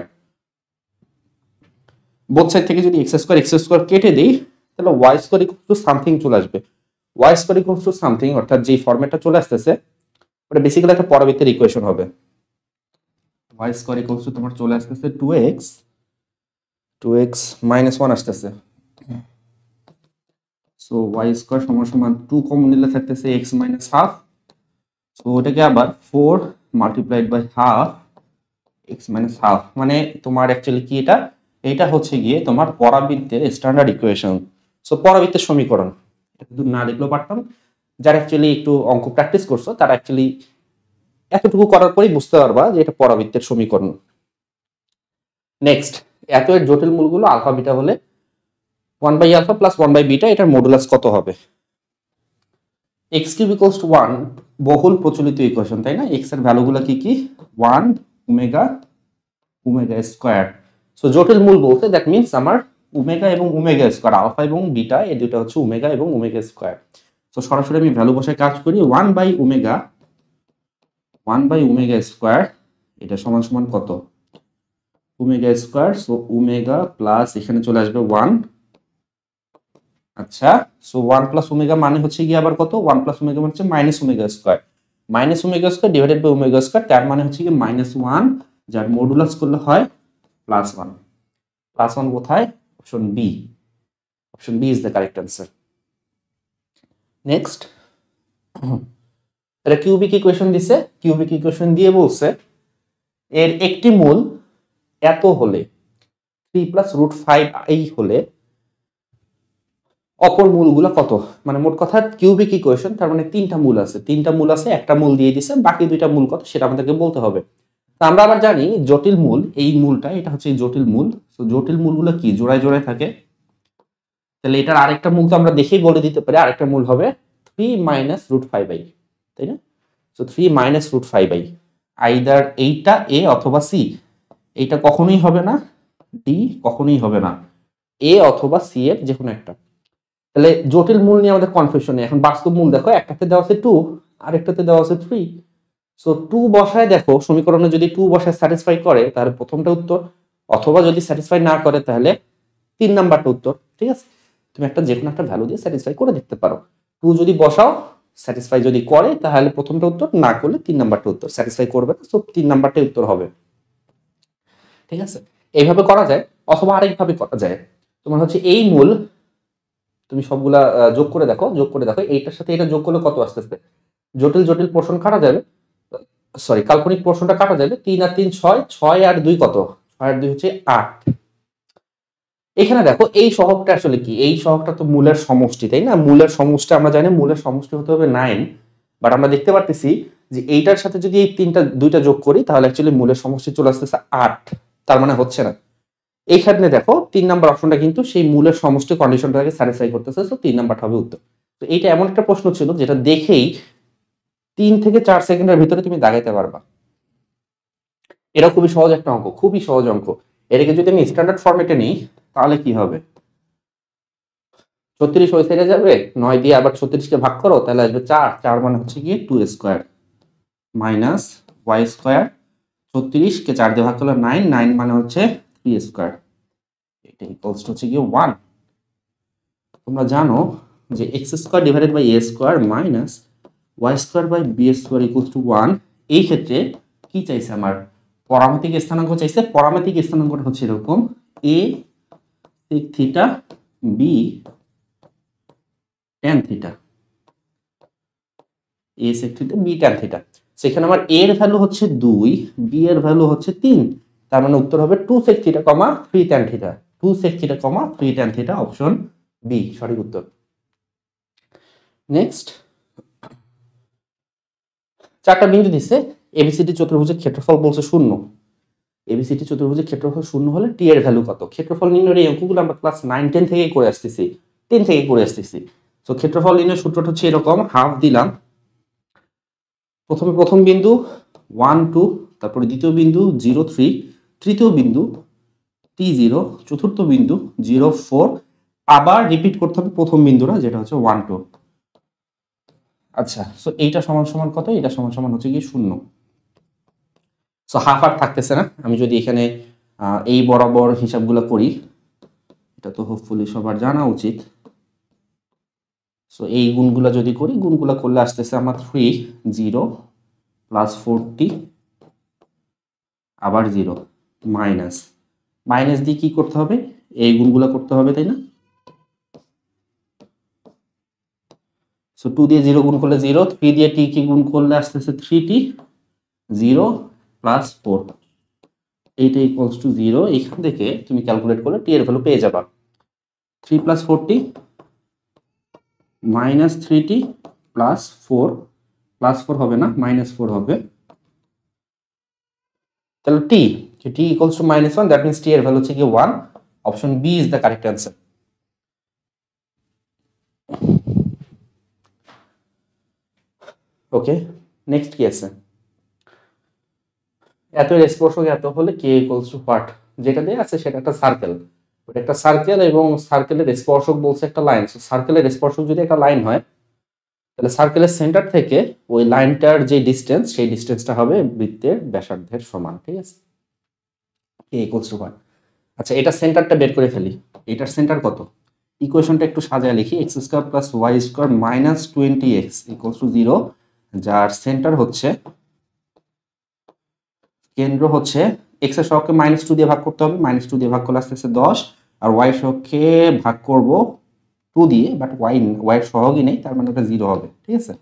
Both side থেকে যদি x স্কোয়ার কেটে দিই তাহলে y square equals to something চলে আসবে। y square equals to something অর্থাৎ যে ফরম্যাটটা চলে আসতেছে ওটা বেসিক্যালি একটা পরাবৃত্তের ইকুয়েশন হবে। y স্কোয়ার ইকুয়ালস টু তোমার চলে আসতেছে 2x মাইনাস 1 আসতেছে, সো y স্কোয়ার সমান সমান 2 কমন নিলে থাকতেছে x মাইনাস হাফ, সো ওটাকে আবার 4 multiplied by half x minus half, মানে তোমার অ্যাকচুয়ালি কি এটা হচ্ছে গিয়ে তোমার পরাবৃত্তের স্ট্যান্ডার্ড ইকুয়েশন। সো পরাবৃত্তের সমীকরণ এতদূর না লিখলেও পারতাম, যারা অ্যাকচুয়ালি একটু অঙ্ক প্র্যাকটিস করছো তারা অ্যাকচুয়ালি এতটুকু করার পরেই বুঝতে পারবা যে এটা পরাবৃত্তের সমীকরণ। নেক্সট, এত এর জটিল মূলগুলো আলফা বিটা হলে 1 by alpha plus 1 by beta এটার মডুলাস কত হবে? x কিউব ইকুয়ালস টু 1 বহুল প্রচলিত ইকুয়েশন, তাই না? x এর ভ্যালুগুলো কি কি? 1 ওমেগা ওমেগা স্কয়ার। সো জটিল মূল বলতে দ্যাট মিন্স আমার ওমেগা এবং ওমেগা স্কয়ার, আলফা এবং বিটা এই দুটো হচ্ছে ওমেগা এবং ওমেগা স্কয়ার। সো সরাসরি আমি ভ্যালু বসায় কাজ করি 1 বাই ওমেগা স্কয়ার এটা সমান সমান কত? Omega square, so omega plus এখানে চলে আসবে 1। আচ্ছা, সো 1 প্লাস ওমেগা মানে হচ্ছে কি আবার কত? 1 প্লাস ওমেগা মানে হচ্ছে minus omega square, minus omega square divided by omega square, তার মানে হচ্ছে কি মাইনাস 1 যার মডুলাস করলে হয় প্লাস 1। প্লাস 1 কোথায়? Option B. Option B is the correct answer. Next, এটা কিউবিক ইকুয়েশন দিছে, কিউবিক ইকুয়েশন দিয়ে বলছে এর একটি মূল এত হলে 3 প্লাস রুট 5i হলে অপর মূলগুলো কত? মানে মোট কথা কিউবিক ইকুয়েশন, তার মানে তিনটা মূল আছে, একটা মূল দিয়ে দিছে, বাকি দুইটা মূল কত সেটা আমাদেরকে বলতে হবে। তো আমরা আবার জানি জটিল মূল, এই মূলটা এটা হচ্ছে জটিল মূল। তো জটিল মূলগুলো কি জোড়ায় জোড়ায় থাকে, তাহলে এটার আরেকটা মূল তো আমরা দেখেই বলে দিতে পারি, আরেকটা মূল হবে 3 মাইনাস রুট 5i, তাই না? So 3 minus root 5i, either এইটা এ অথবা সি, এইটা কখনোই হবে না, ডি কখনোই হবে না, এ অথবা সি এর যে কোনো একটা। তাহলে জটিল মূল নিয়ে আমাদের কনফিউশন নেই। এখন বাস্তব মূল দেখো, একটাতে দেওয়া আছে 2 আর একটাতে দেওয়া আছে 3। সো 2 বসায় দেখো সমীকরণে যদি 2 বসায় স্যাটিসফাই করে তাহলে প্রথমটা উত্তর, অথবা যদি স্যাটিসফাই না করে তাহলে 3 নাম্বারটা উত্তর। ঠিক আছে, তুমি একটা যে কোনো একটা ভ্যালু দিয়ে স্যাটিসফাই করে দেখতে পারো। 2 যদি বসাও স্যাটিসফাই যদি করে তাহলে প্রথমটা উত্তর, না করলে 3 নাম্বারটা উত্তর। স্যাটিসফাই করবে না, সো 3 নাম্বারটাই উত্তর হবে। ঠিক আছে, এইভাবে করা যায়, অথবা আরেকভাবে করা যায়। তোমার হচ্ছে এই মূল তুমি সবগুলা যোগ করে দেখো, এইটার সাথে এটা যোগ করলে কত আসতেছে? জটিল জটিল পোর্শন কাটা যাবে, সরি কাল্পনিক পোর্শনটা কাটা যাবে। 3 আর 3 6, 6 আর 2 কত? 6 আর 2 হচ্ছে 8। এখানে দেখো এই সহগটা আসলে কি? এই সহগটা তো মূলের সমষ্টি, তাই না? মূলের সমষ্টি আমরা জানি মূলের সমষ্টি হতে হবে 9, বাট আমরা দেখতে পারতেছি যে এইটার সাথে যদি এই দুইটা যোগ করি তাহলে অ্যাকচুয়ালি মূলের সমষ্টি চলে আসতেছে 8, তার মানে হচ্ছে না। এইখানে দেখো 3 নাম্বার অপশনটা কিন্তু সেই মূলের সমষ্টি কন্ডিশনটাকে স্যাটিসফাই করতেছে, সো 3 নাম্বারটা হবে উত্তর। তো এইটা এমন একটা প্রশ্ন ছিল যেটা দেখেই 3 থেকে 4 সেকেন্ডের ভিতরে তুমি দাগাইতে পারবা। এটা খুবই সহজ একটা অঙ্ক, খুবই সহজ অঙ্ক। এটাকে যদি আমি স্ট্যান্ডার্ড ফরম্যাটে নিই তাহলে কি হবে? 36 ওই সাইডে যাবে, 9 দিয়ে আবার 36 কে ভাগ করো তাহলে আসবে 4, 4 মানে হচ্ছে গিয়ে 2 স্কয়ার মাইনাস y স্কয়ার, 36 কে 4 দিয়ে ভাগ করলে 9, 9 মানে হচ্ছে 3 স্কয়ার, এটা ইকুয়ালস হচ্ছে গিয়ে 1। তোমরা জানো যে x square divided by a square minus y square by b square equals to 1। এই ক্ষেত্রে কি চাইছে আমার? পরামিতিক স্থানাঙ্ক চাইছে। পরামিতিক স্থানাঙ্কটা হচ্ছে এরকম a sec theta b tan theta, a sec theta b tan theta. সেখানে আমার a এর ভ্যালু হচ্ছে 2, b এর ভ্যালু হচ্ছে 3, তার মানে উত্তর হবে 2 sec theta, 3 tan theta. 2 sec theta, 3 tan theta, option B সঠিক উত্তর। নেক্সট, চারটা বিন্দু দিছে, এবিসিডি চতুর্ভুজের ক্ষেত্রফল বলছে 0। এবিসিডি চতুর্ভুজের ক্ষেত্রফল 0 হলে টি এর ভ্যালু কত? ক্ষেত্রফল নির্ণয়ের এই অঙ্কগুলো আমরা ক্লাস 9 10 থেকে করে আসতেছি, 10 থেকে করে আসতেছি। তো ক্ষেত্রফল নির্ণয়ের সূত্রটা হচ্ছে এরকম, হাফ দিলাম প্রথম বিন্দু 1 2, তারপরে দ্বিতীয় বিন্দু 0 3, তৃতীয় বিন্দু T0, চতুর্থ বিন্দু 0 4, আবার রিপিট করতে হবে প্রথম বিন্দুটা যেটা হচ্ছে 1 2। আচ্ছা, সো এইটা সমান সমান কত? এটা সমান সমান হচ্ছে কি 0। সো হাফ আর থাকতেছে না। আমি যদি এখানে এই বরাবর হিসাবগুলো করি, এটা তো হোপফুলি সবার জানা উচিত। সো এই গুণগুলো যদি করি, গুণগুলো করলে আসতেছে আমার 3 0 প্লাস 40 আবার 0 মাইনাস দিয়ে কি করতে হবে? এই গুণগুলো করতে হবে, তাই না? সো 2 দিয়ে 0 গুণ করলে 0, 3 দিয়ে টি কি গুণ করলে আসতেছে 3t, 0 প্লাস 4, এইটা ইকুয়ালস টু 0। এখান থেকে তুমি ক্যালকুলেট করলে টি এর ভ্যালু পেয়ে যাবা 3 প্লাস 40 মাইনাস 3t প্লাস 4 হবে না, -4 হবে। তাহলে t equals to -1, that means t এর ভ্যালু হচ্ছে কি 1। Option B is the correct answer. Okay, next কি আছে? এত স্পর্শক এত হলে কে ইকুয়ালস টু হোয়াট? যেটা দেয়া আছে সেটা একটা সার্কেল, ওটা একটা সার্কেল এবং সার্কেলের স্পর্শক বলছে একটা লাইন। সার্কেলের স্পর্শক যদি একটা লাইন হয়, তাহলে সার্কেলের সেন্টার থেকে ওই লাইনটার যে ডিসটেন্স, সেই ডিসটেন্সটা হবে বৃত্তের ব্যাসার্ধের সমান। ঠিক আছে, কে ইকুয়ালস টু হোয়াট? আচ্ছা, এটা সেন্টারটা বের করে ফেলি। এটার সেন্টার কত? ইকুয়েশনটা একটু সাজায় লিখি, x square plus y square minus 20x equals to 0, যার সেন্টার হচ্ছে, কেন্দ্র হচ্ছে, x এর সহগকে -2 দিয়ে ভাগ করতে হবে, -2 দিয়ে ভাগ করলে আসতেছে 10, আর y সহগকে ভাগ করব 2 দিয়ে, বাট y এর সহগই নেই, তার মানে ওটা 0 হবে। ঠিক আছে,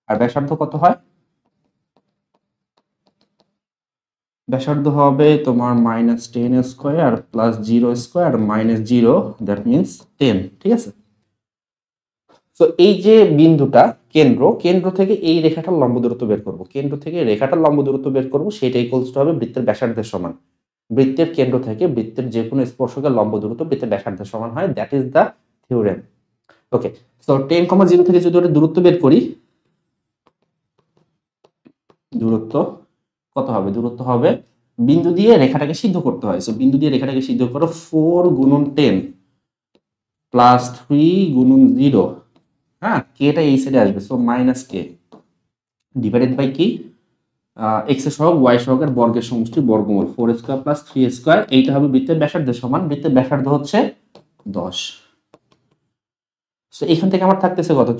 আর ব্যাসার্ধ কত হয়? ব্যাসার্ধ হবে তোমার -10 square plus 0 square minus 0, that means 10। ঠিক আছে, তো এই যে বিন্দুটা কেন্দ্র থেকে এই রেখাটার লম্ব দূরত্ব বের করব, কেন্দ্র থেকে রেখাটার লম্ব দূরত্ব বের করব, সেটা ইকুয়ালস টু হবে বৃত্তের ব্যাসার্ধের সমান। বৃত্তের কেন্দ্র থেকে বৃত্তের যে কোনো স্পর্শকের লম্ব দূরত্ব বৃত্তের ব্যাসার্ধের সমান হয়, that is the theorem. Okay, so 10,0 থেকে যদি ওটা দূরত্ব বের করি, দূরত্ব কত হবে? দূরত্ব হবে, বিন্দু দিয়ে রেখাটাকে সিদ্ধ করতে হয়। সো বিন্দু দিয়ে রেখাটাকে সিদ্ধ করো, 4 গুণন 10 প্লাস 3 গুণন 0, হ্যাঁ, কেটা এই সাইডে আসবে, so minus k divided by কি, এক্স এর সহগ ওয়াই সহগের বর্গের সমষ্টি বর্গমূল 4 স্কয়ার প্লাস 3 স্কয়ার। এইটা হবে বৃত্তের ব্যাসার্ধের সমান, বৃত্তের ব্যাসার্ধ হচ্ছে 10। সো এখান থেকে আমার থাকতেছে কত?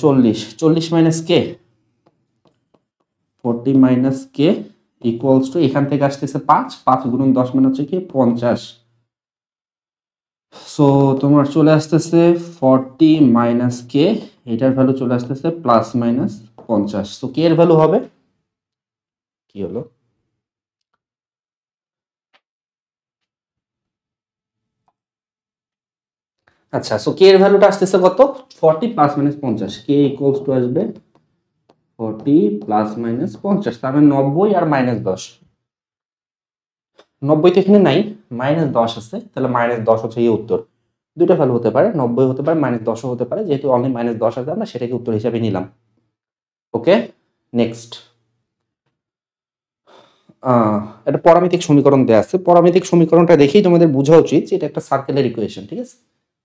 40 minus K, 40 minus K equals to, এখান থেকে আসতেছে 5 গুণন 10 মানে হচ্ছে কি 50। সো তোমার চলে আসতেছে 40 মাইনাস কে, এটার ভ্যালু চলে আসতেছে প্লাস মাইনাস 50। সো কে এর ভ্যালু হবে কি হলো? আচ্ছা, সো কে এর ভ্যালুটা আসতেছে কত? 40 plus minus 50, K equals to আসবে 40 প্লাস মাইনাস 50, তার মানে 90 আর -10। 90 তো এখানে নাই, -10 আছে, তাহলে -10 হচ্ছে এই উত্তর। দুটো ভ্যালু হতে পারে, 90 হতে পারে, -10 হতে পারে, যেহেতু অনলি -10 আছে আমরা সেটাকে উত্তর হিসাবে নিলাম। ওকে, নেক্সট, একটা পরামিতিক সমীকরণ দেয়া আছে। পরামিতিক সমীকরণটা দেখেই তোমাদের বোঝা উচিত যে এটা একটা সার্কেলের ইকুয়েশন। ঠিক আছে,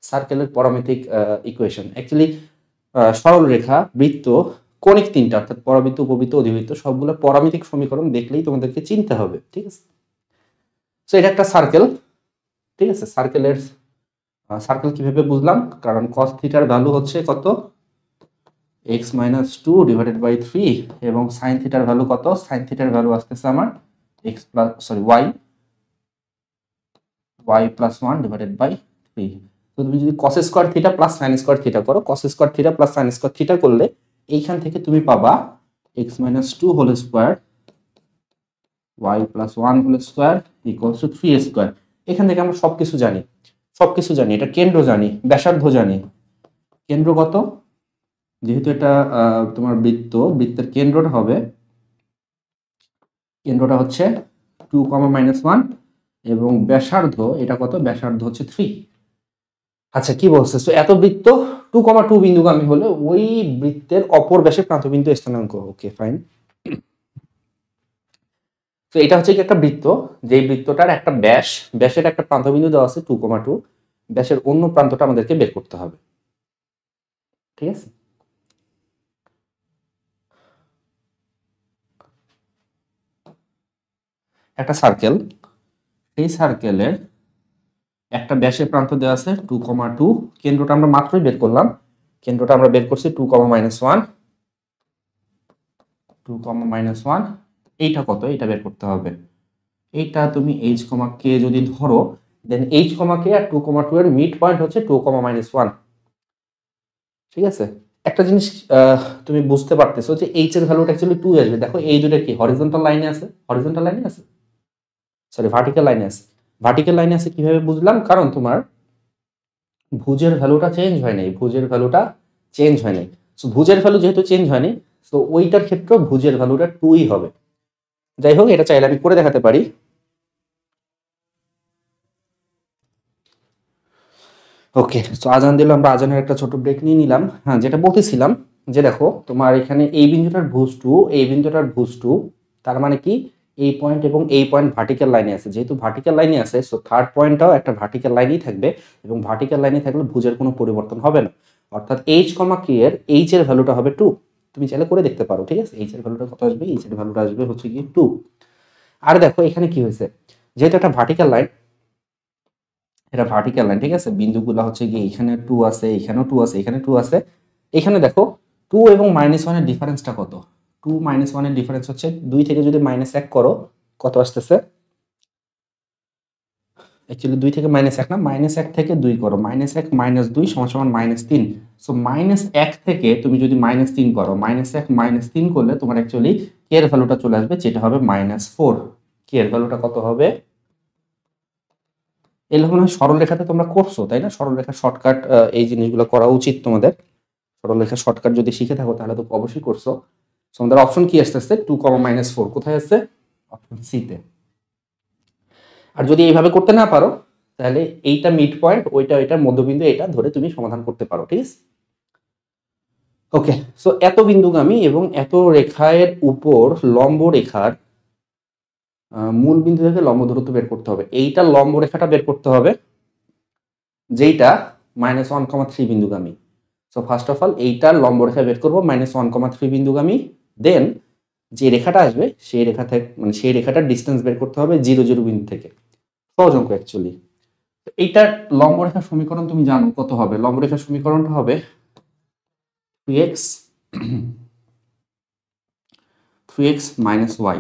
সার্কেলের পরামিতিক ইকুয়েশন, অ্যাকচুয়ালি সরল রেখা, বৃত্ত, কনিক তিনটা, অর্থাৎ পরাবৃত্ত, উপবৃত্ত, অধিবৃত্ত, সবগুলো পরামিতিক সমীকরণ দেখলেই তোমাদেরকে চিনতে হবে। ঠিক আছে, সো এটা একটা সার্কেল। ঠিক আছে, সার্কেল কিভাবে বুঝলাম? কারণ cos থিটার ভ্যালু হচ্ছে কত? x মাইনাস 2 ডিভাইডেড বাই 3, এবং sin থিটার ভ্যালু কত? sin থিটার ভ্যালু আসতেছে আমার y প্লাস 1 ডিভাইডেড বাই 3। তো তুমি যদি cos square theta plus sin square theta করো, cos square theta plus sin square theta করলে এইখান থেকে তুমি পাবা x minus 2 whole square y plus 1 whole square equals to 3 square. এখান থেকে আমরা সবকিছু জানি, এটা কেন্দ্র জানি, ব্যাসার্ধ জানি। কেন্দ্র কত? যেহেতু এটা তোমার বৃত্তের কেন্দ্রটা হচ্ছে 2, -1 এবং ব্যাসার্ধ এটা কত? ব্যাসার্ধ হচ্ছে 3। আচ্ছা কি বলছে? তো এত বৃত্ত 2,2 বিন্দুগামী হলে ওই বৃত্তের অপর ব্যাসের প্রান্তবিন্দু স্থানাঙ্ক। Okay fine. তো এটা হচ্ছে কি একটা বৃত্ত, যেই বৃত্তটার একটা ব্যাসের একটা প্রান্তবিন্দু দেওয়া আছে 2,2, ব্যাসের অন্য প্রান্তটা আমাদেরকে বের করতে হবে। ঠিক আছে, একটা সার্কেল, এই সার্কেলের একটা ব্যাসের প্রান্ত দেওয়া আছে 2,2, কেন্দ্রটা আমরা মাত্রই বের করলাম, কেন্দ্রটা আমরা বের করছি 2, -1, 2, -1। এইটা কত? এটা বের করতে হবে। এইটা তুমি h, k যদি ধরো, দেন h, k আর 2,2 এর মিড পয়েন্ট হচ্ছে 2, -1। ঠিক আছে, একটা জিনিস তুমি বুঝতে পারতেছো যে h এর ভ্যালুটা অ্যাকচুয়ালি 2 আসবে। দেখো এই দুটো কি হরিজন্টাল লাইনে আছে, সরি ভার্টিক্যাল লাইনে আছে। কিভাবে বুঝলাম? কারণ তোমার ভুজের ভ্যালুটা চেঞ্জ হয় নাই, সো ভুজের ভ্যালু যেহেতু চেঞ্জ হয়নি, তো ওইটার ক্ষেত্রে ভুজের ভ্যালুটা 2ই হবে। যাই হোক, এটা চাইলে আমি করে দেখাতে পারি। ওকে, তো আজান দিল, আমরা আজানের একটা ছোট ব্রেক নিয়ে নিলাম। হ্যাঁ, যেটা বলতেছিলাম যে দেখো তোমার এখানে এই বিন্দুটার ভুজ 2, এই বিন্দুটার ভুজ 2, তার মানে কি এই পয়েন্ট এবং এই পয়েন্ট ভার্টিক্যাল লাইনে আছে। যেহেতু ভার্টিক্যাল লাইনে আছে, সো থার্ড পয়েন্টটাও একটা ভার্টিক্যাল লাইনেই থাকবে, এবং ভার্টিক্যাল লাইনে থাকলে ভুজের কোনো পরিবর্তন হবে না। অর্থাৎ h, k এর h এর ভ্যালুটা হবে 2। তুমি চাইলে করে দেখতে পারো। ঠিক আছে, h এর ভ্যালুটা কত আসবে? h এর ভ্যালুটা আসবে হচ্ছে কি 2। আর দেখো এখানে কি হয়েছে, যেহেতু একটা ভার্টিক্যাল লাইন, ঠিক আছে, বিন্দুগুলো হচ্ছে গিয়ে এখানে 2 আছে, এখানেও 2 আছে, এখানে 2 আছে। এখানে দেখো 2 এবং -1 এর ডিফারেন্সটা কত? 2 -1 এর ডিফারেন্স হচ্ছে 2 থেকে যদি -1 করো কত আসতেছে? অ্যাকচুয়ালি 2 থেকে -1 না, -1 থেকে 2 করো, -1 -2 = -3। সো -1 থেকে তুমি যদি -3 করো, -1 -3 করলে তোমার অ্যাকচুয়ালি k এর ভ্যালুটা চলে আসবে, যেটা হবে -4। k এর ভ্যালুটা কত হবে? এরকম সরল রেখাতে তোমরা করছো তাই না? সরল রেখা শর্টকাট, এই জিনিসগুলো করা উচিত তোমাদের। সরল রেখা শর্টকাট যদি শিখে থাকো তাহলে তো অবশ্যই করছো। তোমাদের অপশন কি আসতেছে? 2, -4 কোথায় আছে? অপশন সি তে। আর যদি এইভাবে করতে না পারো, তাহলে এইটা মিড পয়েন্ট, ওইটা মধ্যবিন্দু, এটা ধরে তুমি সমাধান করতে পারো। ঠিক আছে, ওকে। সো এত বিন্দুগামী এবং এত রেখার উপর লম্ব রেখার মূল বিন্দু থেকে লম্ব দূরত্ব বের করতে হবে। এইটা লম্ব রেখাটা বের করতে হবে যেইটা -1,3 বিন্দুগামী। সো ফার্স্ট অফ অল এইটার লম্ব রেখা বের করবো -1,3 বিন্দুগামী। দেন যে রেখাটা আসবে সেই রেখা থেকে, মানে সেই রেখাটার ডিস্টেন্স বের করতে হবে 0, 0 বিন্দু থেকে। সহজ অঙ্ক অ্যাকচুয়ালি। এইটার লম্ব রেখার সমীকরণ তুমি জানো কত হবে? লম্ব রেখার সমীকরণটা হবে 3x - y।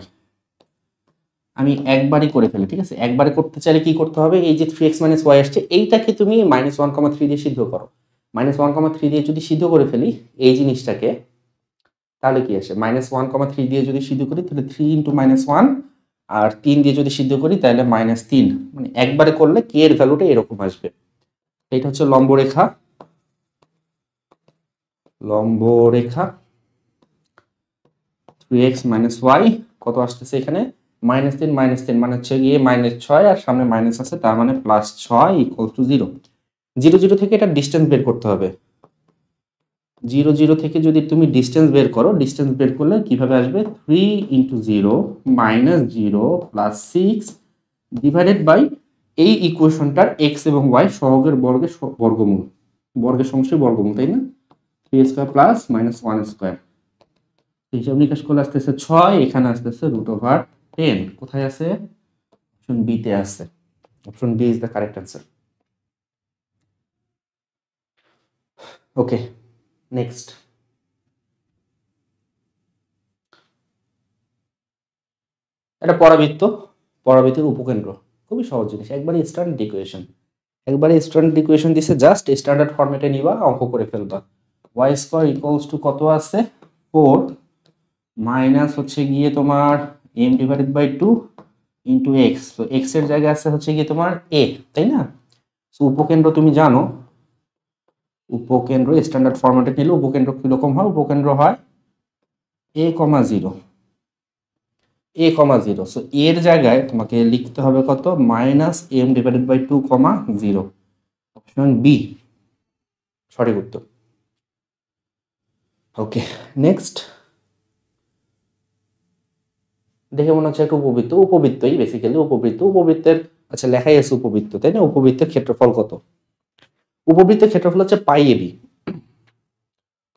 আমি একবারই করে ফেলি। ঠিক আছে, একবারে করতে চাইলে কি করতে হবে? এই যে 3x - y আসছে, এইটাকে তুমি -1,3 দিয়ে সিদ্ধ করো। -1,3 দিয়ে যদি সিদ্ধ করে ফেলি এই জিনিসটাকে, তাহলে কি আসে? -1,3 দিয়ে যদি সিদ্ধ করি তাহলে 3 × -1, আর 3 দিয়ে যদি সিদ্ধ করি তাহলে -3। মানে একবারে করলে k এর ভ্যালুটা এরকম আসবে। এটা হচ্ছে লম্ব রেখা। 3x - y কত আসতেছে এখানে? -3 -3 মানে হচ্ছে গিয়ে -6, আর সামনে মাইনাস আছে, তার মানে +6 = 0। 0, 0 থেকে এটা ডিস্টেন্স বের করতে হবে। 0, 0 থেকে যদি তুমি ডিস্টেন্স বের করো, ডিস্টেন্স বের করলে কিভাবে আসবে? 3 × 0 -0 + 6 ডিভাইডেড বাই এই ইকুয়েশনটার x এবং y সহগের বর্গমূল, বর্গের সমষ্টির বর্গমূল, তাই না? 3² + -1²। হিসাব নিকাশ করলে আসতেছে 6, এখানে আসতেছে √10। কোথায় আছে? অপশন বি তে আছে। Option B is the correct answer. Okay, next. এটা পরাবৃত্তের উপকেন্দ্র। খুবই সহজ জিনিস, একবারে স্ট্যান্ডার্ড ইকুয়েশন দিছে, জাস্ট স্ট্যান্ডার্ড ফরম্যাটে নিবা, অঙ্ক করে ফেলবা। y² = কত আছে? 4 মাইনাস হচ্ছে গিয়ে তোমার m divided by 2 into x. তো এক্স এর জায়গায় আছে হচ্ছে কি তোমার এ, তাই না? সো উপকেন্দ্র তুমি জানো, উপকেন্দ্র স্ট্যান্ডার্ড ফরম্যাটে নিলে উপকেন্দ্র কিরকম হয়? উপকেন্দ্র হয় a, 0 a, 0। সো এর জায়গায় তোমাকে লিখতে হবে কত? Minus m divided by 2, 0। Option B সঠিক উত্তর। Okay, next. দেখে মনে হচ্ছে একটা উপবৃত্ত, উপবৃত্তই বেসিক্যালি উপবৃত্ত। উপবৃত্তের আচ্ছা লেখাই আছে উপবৃত্ত, তাই না? উপবৃত্তের ক্ষেত্রফল কত? উপবৃত্তের ক্ষেত্রফল হচ্ছে পাই এ বি।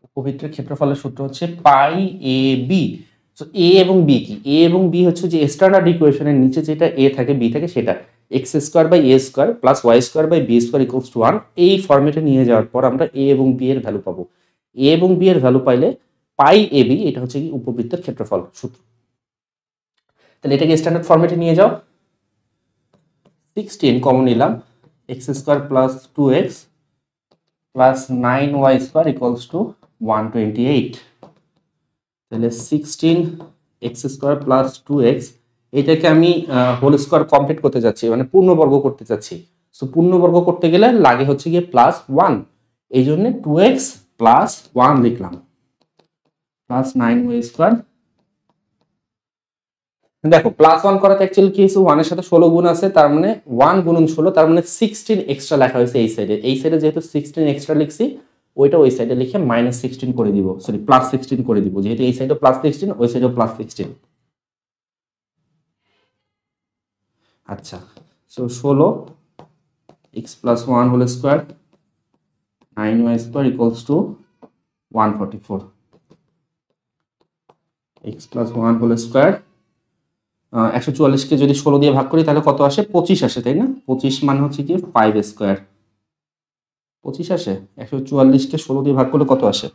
উপবৃত্তের ক্ষেত্রফলের সূত্র হচ্ছে পাই এ বি। সো এ এবং বি কি? এ এবং বি হচ্ছে যে স্ট্যান্ডার্ড ইকুয়েশনের নিচে যেটা এ থাকে বি থাকে সেটা x square by a square plus y square by b square equals to 1। এই ফর্মেটে নিয়ে যাওয়ার পর আমরা এ এবং বি এর ভ্যালু পাবো। এ এবং বি এর ভ্যালু পাইলে পাই এ বি, এটা হচ্ছে কি উপবৃত্তের ক্ষেত্রফল সূত্র। তাহলে এটাকে স্ট্যান্ডার্ড ফর্মেটে নিয়ে যাও। 16 কমন নিলাম, x square plus 2x plus 9y square equals two 128। তাহলে 16 এক্স স্কোয়ার প্লাস 2x, এটাকে আমি হোল স্কোয়ার কমপ্লিট করতে যাচ্ছি, মানে পূর্ণবর্গ করতে চাচ্ছি। সো পূর্ণবর্গ করতে গেলে লাগে হচ্ছে গিয়ে প্লাস 1, এই জন্য 2x প্লাস 1 লিখলাম, প্লাস 9y স্কোয়ার। দেখো প্লাস 1 করাতে অ্যাকচুয়ালি কি হয়েছে? 1 এর সাথে 16 গুণ আছে, তার মানে 1 গুণন 16, তার মানে 16 এক্সট্রা লেখা হয়েছে এই সাইডে। এই সাইডে যেহেতু 16 এক্সট্রা লিখছি, ওইটা ওই সাইডে লিখে মাইনাস 16 করে দিব, সরি প্লাস 16 করে দিব, যেহেতু এই সাইডে প্লাস 16 ওই সাইডেও প্লাস 16। আচ্ছা, so 16 x plus 1 whole square 9y square equals to 144। X plus 1 whole square 144কে যদি 16 দিয়ে ভাগ করি তাহলে কত আসে? 25 আসে, তাই না? 25 মানে হচ্ছে কি 5 স্কোয়ার, 25 আসে। 144কে 16 দিয়ে ভাগ করলে কত আসে?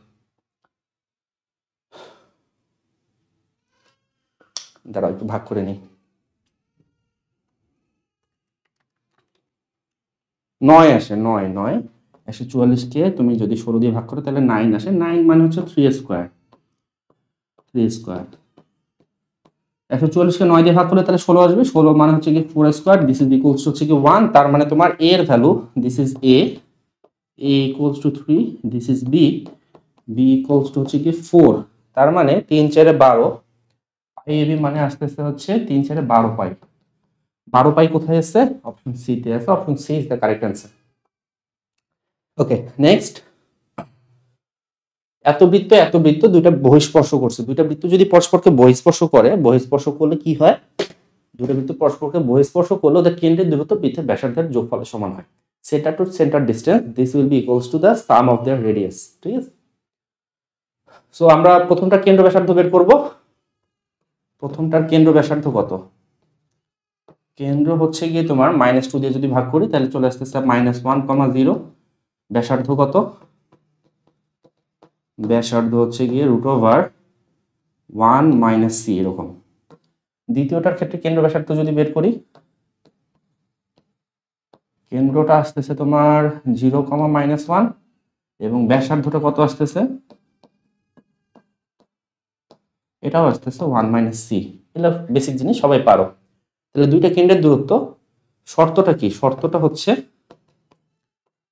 দাঁড়াও একটু ভাগ করে নিই। 9 আসে, 9 9। 144কে তুমি যদি 16 দিয়ে ভাগ করো তাহলে 9 আসে। 9 মানে হচ্ছে 3 স্কোয়ার, 3 স্কোয়ার। 144কে 9 দিয়ে ভাগ করলে তাহলে 16 আসবে। 16 মানে হচ্ছে কি 4 square, this is equals to হচ্ছে কি 1। তার মানে তোমার a এর value, this is a equals to 3, this is b equals to হচ্ছে কি 4। তার মানে 3 4 12, পাই এ বি মানে আসতেছে হচ্ছে 3 4 12 পাই। 12 পাই কোথায় আছে? অপশন সি তে আছে। Option C is the correct answer. Okay, next. এত বৃত্ত দুইটা বহিঃস্পর্শ করছে। দুইটা বৃত্ত যদি পরস্পরকে বহিঃস্পর্শ করে, বহিঃস্পর্শ করলে কি হয়? দুটো বৃত্ত পরস্পরকে বহিঃস্পর্শ করলে ওদের কেন্দ্রের দূরত্ব বৃত্তের ব্যাসার্ধের যোগফলের সমান হয়। Centre to centre distance, this will be equals to the sum of their radius. ঠিক আছে? সো আমরা প্রথমটার কেন্দ্র ব্যাসার্ধ বের করব। প্রথমটার কেন্দ্র ব্যাসার্ধ কত? কেন্দ্র হচ্ছে গিয়ে তোমার -2 দিয়ে যদি ভাগ করি তাহলে চলে আসতেছে -1, 0। ব্যাসার্ধ কত? ব্যাসার্ধ হচ্ছে গিয়ে √1 - c এরকম। দ্বিতীয়টার ক্ষেত্রে কেন্দ্র ব্যাসার্ধ যদি বের করি, কেন্দ্রটা আসতেছে তোমার 0, -1 এবং ব্যাসার্ধটা কত আসতেছে? এটাও আসতেছে 1 - c। এগুলো বেসিক জিনিস, সবাই পারো। তাহলে দুইটা কেন্দ্রের দূরত্ব, শর্তটা কি? শর্তটা হচ্ছে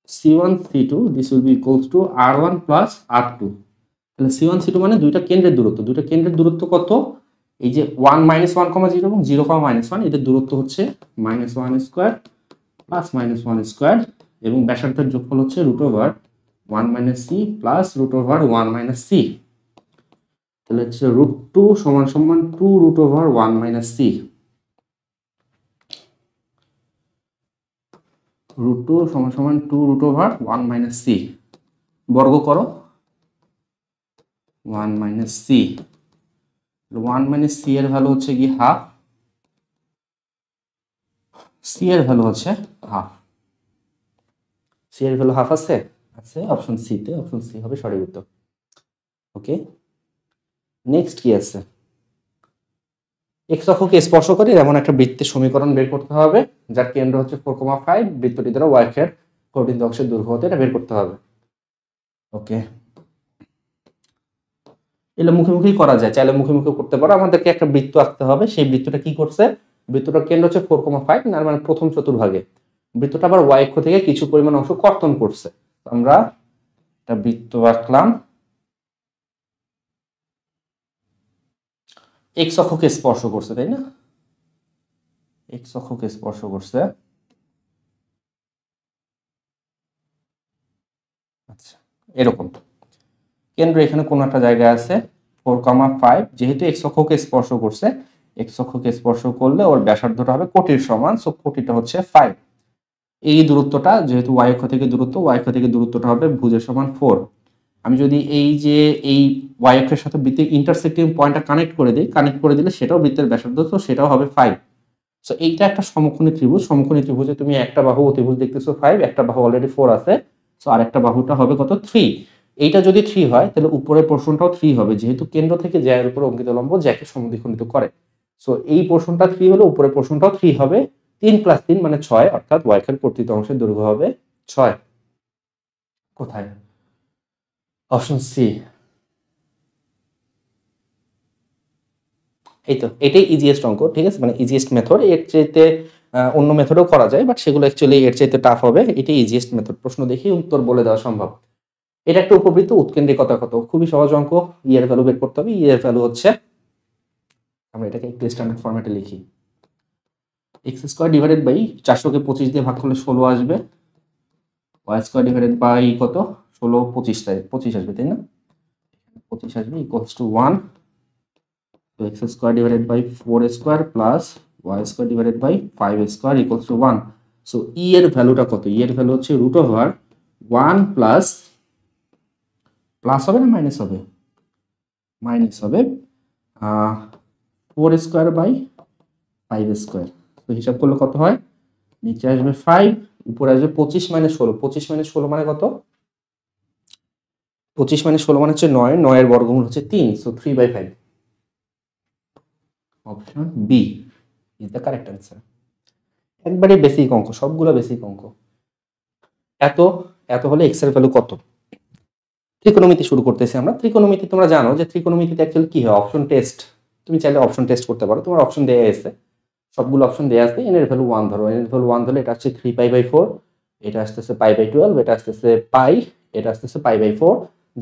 c1 c2 this will be equals two r1 plus r2। তাহলে c1 c2 মানে দুইটা কেন্দ্রের দূরত্ব। দুইটা কেন্দ্রের দূরত্ব কত? এই যে 1 - 1, 0 এবং 0, -1, এদের দূরত্ব হচ্ছে -1 স্কোয়ার প্লাস -1 স্কোয়ার এবং ব্যাসার্ধের যোগফল হচ্ছে √1 - c প্লাস √1 - c। তাহলে হচ্ছে √2 = 2√1 - c। √2 = 2√1 - c। বর্গ করো 1 - c। 1 - c এর ভ্যালু হচ্ছে কি হাফ। c এর ভ্যালু হচ্ছে হাফ। c এর ভ্যালু হাফ আছে, আছে অপশন সি তে। অপশন সি হবে সঠিক উত্তর। ওকে, নেক্সট কি আছে? এক্স অক্ষকে স্পর্শ করে এমন একটা বৃত্তের সমীকরণ বের করতে হবে যার কেন্দ্র হচ্ছে 4,5। বৃত্তটি দ্বারা ওয়াই এর 14 অংশের দৈর্ঘ্য হতে এটা বের করতে হবে। ওকে, এগুলো মুখে মুখেই করা যায়, চাইলে মুখে মুখে করতে পারো। আমাদেরকে একটা বৃত্ত আঁকতে হবে, সেই বৃত্তটা কি করছে, বৃত্তটার কেন্দ্র হচ্ছে 4,5, তার মানে প্রথম চতুর্ভাগে। বৃত্তটা আবার ওয়াই অক্ষ থেকে কিছু পরিমাণ অংশ কর্তন করছে। আমরা একটা বৃত্ত আঁকলাম, এক্স অক্ষকে স্পর্শ করছে, তাই না? এক্স অক্ষকে স্পর্শ করছে। আচ্ছা, এরকম কেন্দ্র এখানে কোন একটা জায়গায় আছে 4,5, যেহেতু এক্স অক্ষকে স্পর্শ করছে, এক্স অক্ষকে স্পর্শ করলে ওর ব্যাসার্ধটা হবে কোটির সমান, সো কোটিটা হচ্ছে 5। এই দূরত্বটা যেহেতু ওয়াই অক্ষ থেকে দূরত্ব, ওয়াই অক্ষ থেকে দূরত্বটা হবে ভুজের সমান 4। আমি যদি এই যে এই ওয়াই অক্ষের সাথে বৃত্তের ইন্টারসেক্টিং পয়েন্টটা কানেক্ট করে দিলে সেটাও বৃত্তের ব্যাসার্ধ, তো সেটাও হবে 5। সো এইটা একটা সমকোণী ত্রিভুজ। সমকোণী ত্রিভুজে তুমি একটা বাহু অতিভুজ দেখতেছো 5, একটা বাহু অলরেডি 4 আছে, সো আরেকটা বাহুটা হবে কত, 3। এইটা যদি 3 হয় তাহলে উপরের পোর্শনটাও 3 হবে, যেহেতু কেন্দ্র থেকে জ্যায়ের উপর অঙ্কিত লম্ব জ্যাকে সমদ্বিখণ্ডিত করে। সো এই পোর্শনটা 3 হলে উপরের পোর্শনটাও 3 হবে। 3 + 3 মানে 6, অর্থাৎ ওয়াই অক্ষের কর্তৃত অংশের দৈর্ঘ্য হবে 6। কোথায়? Option C. এই তো, এটাই ইজিয়েস্ট অঙ্ক, ঠিক আছে, মানে ইজিয়েস্ট মেথড। এর চাইতে অন্য মেথডও করা যায়, বাট সেগুলো অ্যাকচুয়ালি এর চাইতে টাফ হবে। এটাই ইজিয়েস্ট মেথড, প্রশ্ন দেখি উত্তর বলে দেওয়া সম্ভব। এটা একটা উপবৃত্ত, উৎকেন্দ্রিকতা কত, খুবই সহজ অঙ্ক। এর ভ্যালু বের করতে হবে। এর ভ্যালু হচ্ছে, আমরা এটাকে একটু স্ট্যান্ডার্ড ফরম্যাটে লিখি, এক্স স্কোয়ার ডিভাইডেড বাই 400কে 25 দিয়ে ভাগ করলে 16 আসবে, ওয়াই স্কোয়ার ডিভাইডেড বাই কত, 16 25 তাই 25 আসবে, তাই না? 25 আসবে ইকুয়ালস টু 1। তো x square divided by 4 square plus y square divided by 5 square equals to 1। So e এর ভ্যালুটা কত, ই এর ভ্যালু হচ্ছে রুট ওভার 1 প্লাস, প্লাস হবে না মাইনাস হবে, মাইনাস হবে 4 স্কোয়ার বাই 5 স্কোয়ার। তো হিসাব করলে কত হয়, নিচে আসবে 5, উপরে আসবে 25 - 16। 25 - 16 মানে কত, 25 - 16 মানে হচ্ছে 9, 9 এর বর্গমূল হচ্ছে 3, so 3/5। Option B is the correct answer. একবারে বেসিক অঙ্ক, সবগুলো বেসিক অঙ্ক। এত এত হলে এক্স এর ভ্যালু কত? ত্রিকোণমিতি শুরু করতেছি আমরা। ত্রিকোণমিতি তোমরা জানো যে ত্রিকোণমিতিতে অ্যাকচুয়ালি কি হয়, অপশন টেস্ট। তুমি চাইলে অপশন টেস্ট করতে পারো, তোমার অপশন দেয়া আছে, সবগুলো অপশন দেয়া আছে। এন এর ভ্যালু 1 ধরো, এন এর ভ্যালু 1 ধরলে এটা হচ্ছে 3π/4, এটা আসতেছে π/12, এটা আসতেছে পাই, এটা আসতেছে π/4।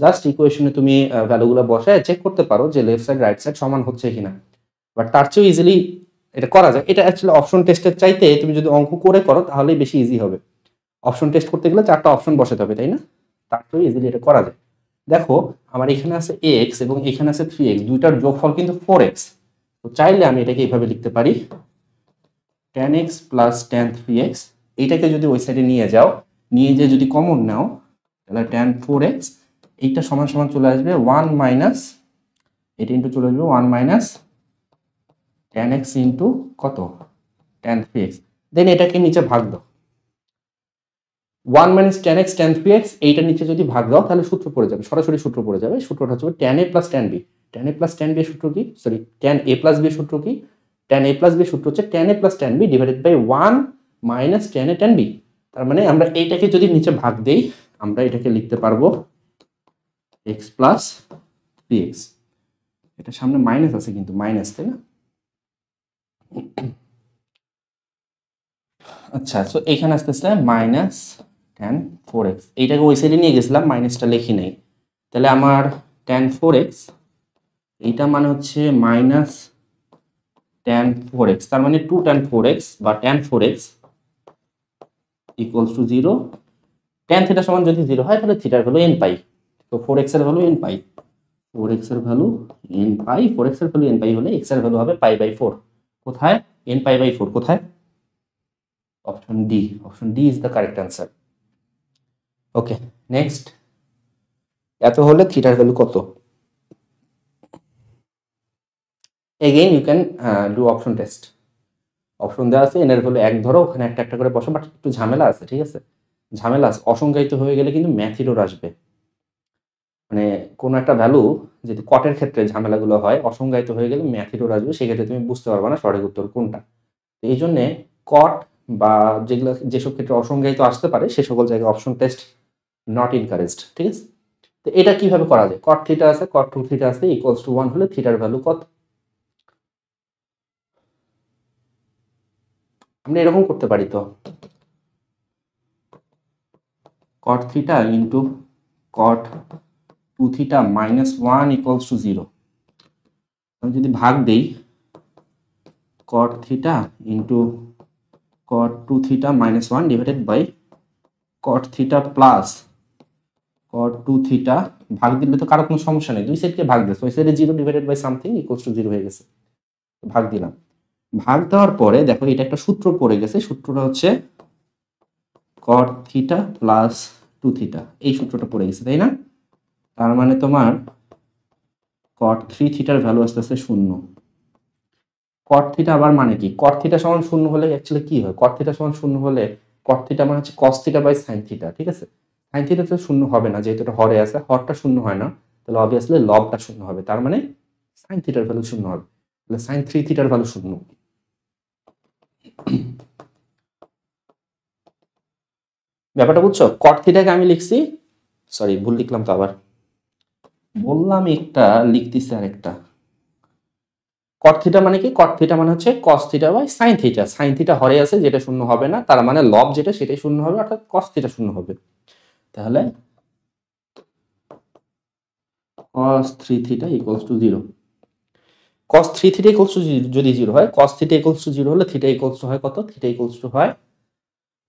জাস্ট ইকুয়েশনে তুমি ভ্যালুগুলো বসায় চেক করতে পারো যে লেফট সাইড রাইট সাইড সমান হচ্ছে কিনা। বাট তার চেয়েও ইজিলি এটা করা যায়। এটা অ্যাকচুয়ালি অপশন টেস্টের চাইতে তুমি যদি অঙ্ক করে করো তাহলেই বেশি ইজি হবে। অপশন টেস্ট করতে গেলে 4টা অপশন বসাতে হবে, তাই না? তার চেয়েও ইজিলি এটা করা যায়। দেখো আমার এখানে আছে এক্স এবং এখানে আছে 3x, দুইটার যোগফল কিন্তু 4x। তো চাইলে আমি এটাকে এইভাবে লিখতে পারি, tan x plus tan 3x। এইটাকে যদি ওই সাইডে নিয়ে যাও, নিয়ে যে যদি কমন নাও তাহলে tan 4x, এইটা সমান সমান চলে আসবে 1 মাইনাস, এটা ইন্টু চলে আসবে 1 মাইনাস tan x ইন্টু কত, tan 3x। দেন এটাকে নিচে ভাগ দাও, 1 minus tan x tan 3x, এইটার নিচে যদি ভাগ দাও তাহলে সূত্র পড়ে যাবে, সরাসরি সূত্র পড়ে যাবে। সূত্রটা হচ্ছে tan a plus tan b। tan a plus tan b এর সূত্র কি, sorry tan a plus b এর সূত্র কি, tan a প্লাস b এর সূত্র হচ্ছে tan a plus tan b divided by 1 minus tan a tan b। তার মানে আমরা এইটাকে যদি নিচে ভাগ দেই, আমরা এটাকে লিখতে পারবো x প্লাস 3x। এটা সামনে মাইনাস আছে কিন্তু, মাইনাস, তাই না? আচ্ছা, সো এখানে আসতেছে মাইনাস tan 4x। এইটাকে ওই সাইডে নিয়ে গেছিলাম, মাইনাসটা লিখি নাই। তাহলে আমার tan 4x, এইটা মানে হচ্ছে মাইনাস tan 4x, তার মানে 2 tan 4x বা tan 4x equals to 0। tan theta সমান যদি 0 হয় তাহলে থিটার ভ্যালু n পাই। তো 4x এর ভ্যালু n পাই, 4x এর ভ্যালু n পাই, 4x এর ভ্যালু n পাই হলে x এর ভ্যালু হবে π/4। কোথায়, n π/4 কোথায়? Option D, option D is the correct answer. Okay, next. এত হলে থিটার ভ্যালু কত? Again you can do option test. Option দেওয়া আছে, এনের ভ্যালু 1 ধরো, ওখানে একটা একটা করে বসো, বাট একটু ঝামেলা আছে, ঠিক আছে? ঝামেলা আছে, অসংজ্ঞায়িত হয়ে গেলে কিন্তু ম্যাথ এরর আসবে। মানে কোনো একটা ভ্যালু যদি কটের ক্ষেত্রে ঝামেলাগুলো হয়, অসংজ্ঞায়িত হয়ে গেলে ম্যাথ এরর আসবে, সেক্ষেত্রে তুমি বুঝতে পারবে না সঠিক উত্তর কোনটা। এই জন্যে কট বা যেগুলো যেসব ক্ষেত্রে অসংজ্ঞায়িত আসতে পারে সে সকল জায়গায় অপশন টেস্ট নট ইনকারেজড, ঠিক আছে? তো এটা কিভাবে করা যায়? cot থিটা আছে, cot 2 থিটা আছে, ইকুয়ালস টু 1 হলে থিটার ভ্যালু কত? আমরা এরকম করতে পারি তো, cot theta into cot 2 theta minus 1 equals to 0। আমি যদি ভাগ দেই cot theta into cot 2 theta minus 1 divided by cot theta plus cot 2 theta, ভাগ দিলে তো কারো কোনো সমস্যা নেই, দুই সাইডকে ভাগ দিয়েছে, ওই সাইডে 0 divided by something equals to 0 হয়ে গেছে, ভাগ দিলাম। ভাগ দেওয়ার পরে দেখো এটা একটা সূত্র পড়ে গেছে, সূত্রটা হচ্ছে cot থিটা প্লাস 2 থিটা, এই সূত্রটা পড়ে গেছে তাই না? তার মানে তোমার cot 3 থিটার ভ্যালু আসতেছে 0। cot থিটা আবার মানে কি? cot থিটা সমান 0 হলে অ্যাকচুয়ালি কি হয়? cot থিটা সমান 0 হলে cot থিটা মানে হচ্ছে cos theta by sin theta, ঠিক আছে? sin থিটা তো 0 হবে না, যেহেতু এটা হরে আছে, হরটা 0 হয় না, তাহলে অবভিয়াসলি লবটা 0 হবে, তার মানে sin থিটার ভ্যালু 0 হবে, তাহলে sin 3 থিটার ভ্যালু 0। ব্যাপারটা বুঝছো? cot থিটাকে আমি লিখছি, সরি ভুল লিখলাম তো, আবার বললাম একটা, লিখতেছি আরেকটা। cot থিটা মানে কি? cot থিটা মানে হচ্ছে cos theta by sin theta, sin theta হরে আছে যেটা 0 হবে না, তার মানে লব যেটা সেটাই 0 হবে, অর্থাৎ cos থিটা 0 হবে। তাহলে cos 3 theta equals to 0। cos 3 theta equals to যদি 0 হয়, cos থিটা ইকুয়ালস টু 0 হলে থিটা ইকুয়ালস টু হয় কত? থিটা ইকুয়ালস টু হয়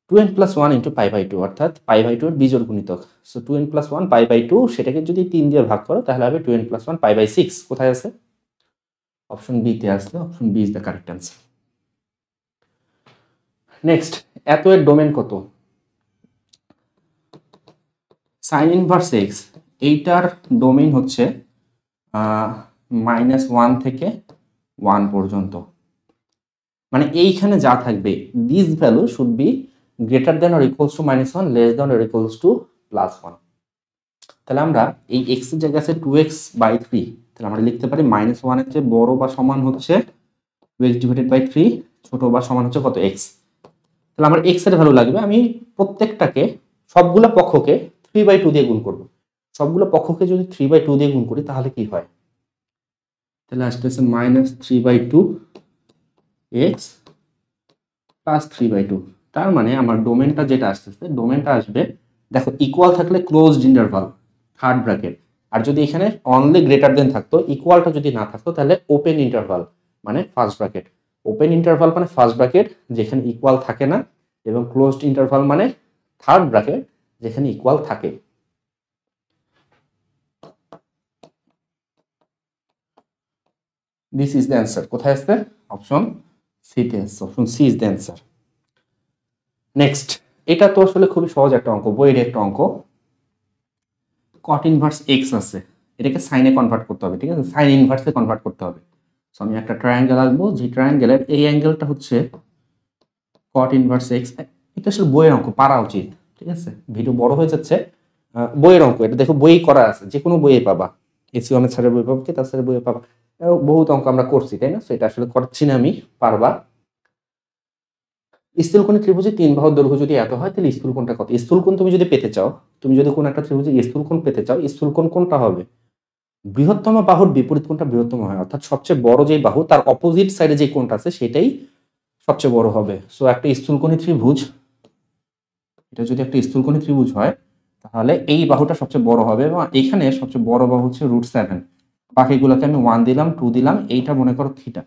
2n plus 1 into pi by 2, অর্থাৎ পাই বাই 2 এর বিজোড় গুণিতক। So 2n plus 1 pi by 2, সেটাকে যদি 3 দিয়ে ভাগ করো তাহলে হবে 2n প্লাস 1 পাই বাই 6। কোথায় আছে? অপশন বি তে আসলে, option B is the correct answer. Next, এত এর ডোমেন কত? সাইন ইনভার্স এক্স, এইটার ডোমেইন হচ্ছে -1 থেকে 1 পর্যন্ত, মানে এইখানে যা থাকবে this value should be greater than or equals to -1, less than or equals to +1। তাহলে আমরা এই x এর জায়গায় আছে 2x/3, তাহলে আমরা লিখতে পারি -1 এর চেয়ে বড় বা সমান হচ্ছে 2x ডিভাইডেড বাই 3, ছোট বা সমান হচ্ছে কত? x। তাহলে আমার x এর ভ্যালু লাগবে, আমি প্রত্যেকটাকে সবগুলো পক্ষকে 3/2 দিয়ে গুণ করব। সবগুলো পক্ষকে যদি 3/2 দিয়ে গুণ করি তাহলে কি হয়? তাহলে আসতেছে -3/2 x প্লাস 3/2। তার মানে আমার ডোমেনটা যেটা আসতেছে, ডোমেনটা আসবে, দেখো ইকুয়াল থাকলে ক্লোজড ইন্টারভাল থার্ড ব্র্যাকেট, আর যদি এখানে অনলি গ্রেটার দেন থাকতো, ইকুয়ালটা যদি না থাকতো তাহলে ওপেন ইন্টারভাল মানে ফার্স্ট ব্র্যাকেট। ওপেন ইন্টারভাল মানে ফার্স্ট ব্র্যাকেট যেখানে ইকুয়াল থাকে না, এবং ক্লোজড ইন্টারভাল মানে থার্ড ব্র্যাকেট যেখানে ইকুয়াল থাকে। This is the answer. কোথায় আসছে? অপশন সি তে আসছে, option C is the answer. Next, এটা তো আসলে খুবই সহজ একটা অঙ্ক, বইয়ের একটা অঙ্ক। cot ইনভার্স x আছে, এটাকে সাইনে কনভার্ট করতে হবে, ঠিক আছে? সাইন ইনভার্সে কনভার্ট করতে হবে। সো আমি একটা ট্রায়াঙ্গেল আঁকবো, যে ট্রায়াঙ্গেলের এই অ্যাঙ্গেলটা হচ্ছে cot ইনভার্স x। এটা আসলে বইয়ের অঙ্ক, পারা উচিত, ঠিক আছে? ভিডিও বড় হয়ে যাচ্ছে, বইয়ের অঙ্ক এটা, দেখো বই করা আছে, যে কোনো বইয়ে পাবা, এসি অনেক স্যারের বই পাবো, তার স্যারের বইয়ে পাবা, বহুত অঙ্ক আমরা করছি তাই না? সো এটা আসলে করছি না আমি, পারবা। স্থূলকোণী ত্রিভুজে 3 বাহুর দৈর্ঘ্য যদি এত হয় তাহলে স্থূলকোণটা কত? স্থূলকোণ তুমি যদি পেতে চাও, তুমি যদি কোন একটা ত্রিভুজে স্থূলকোণ পেতে চাও, স্থূলকোণ কোনটা হবে? বৃহত্তম বাহুর বিপরীত কোণটা বৃহত্তম হয়, অর্থাৎ সবচেয়ে বড় যে বাহু তার অপোজিট সাইডে যে কোণটা আছে সেটাই সবচেয়ে বড় হবে। সো একটা স্থূলকোণী ত্রিভুজ, এটা যদি একটা স্থূলকোণী ত্রিভুজ হয় তাহলে এই বাহুটা সবচেয়ে বড় হবে, এবং এখানে সবচেয়ে বড় বাহু হচ্ছে √7, বাকিগুলোকে আমি 1 দিলাম, 2 দিলাম, এইটা মনে করো থিটা।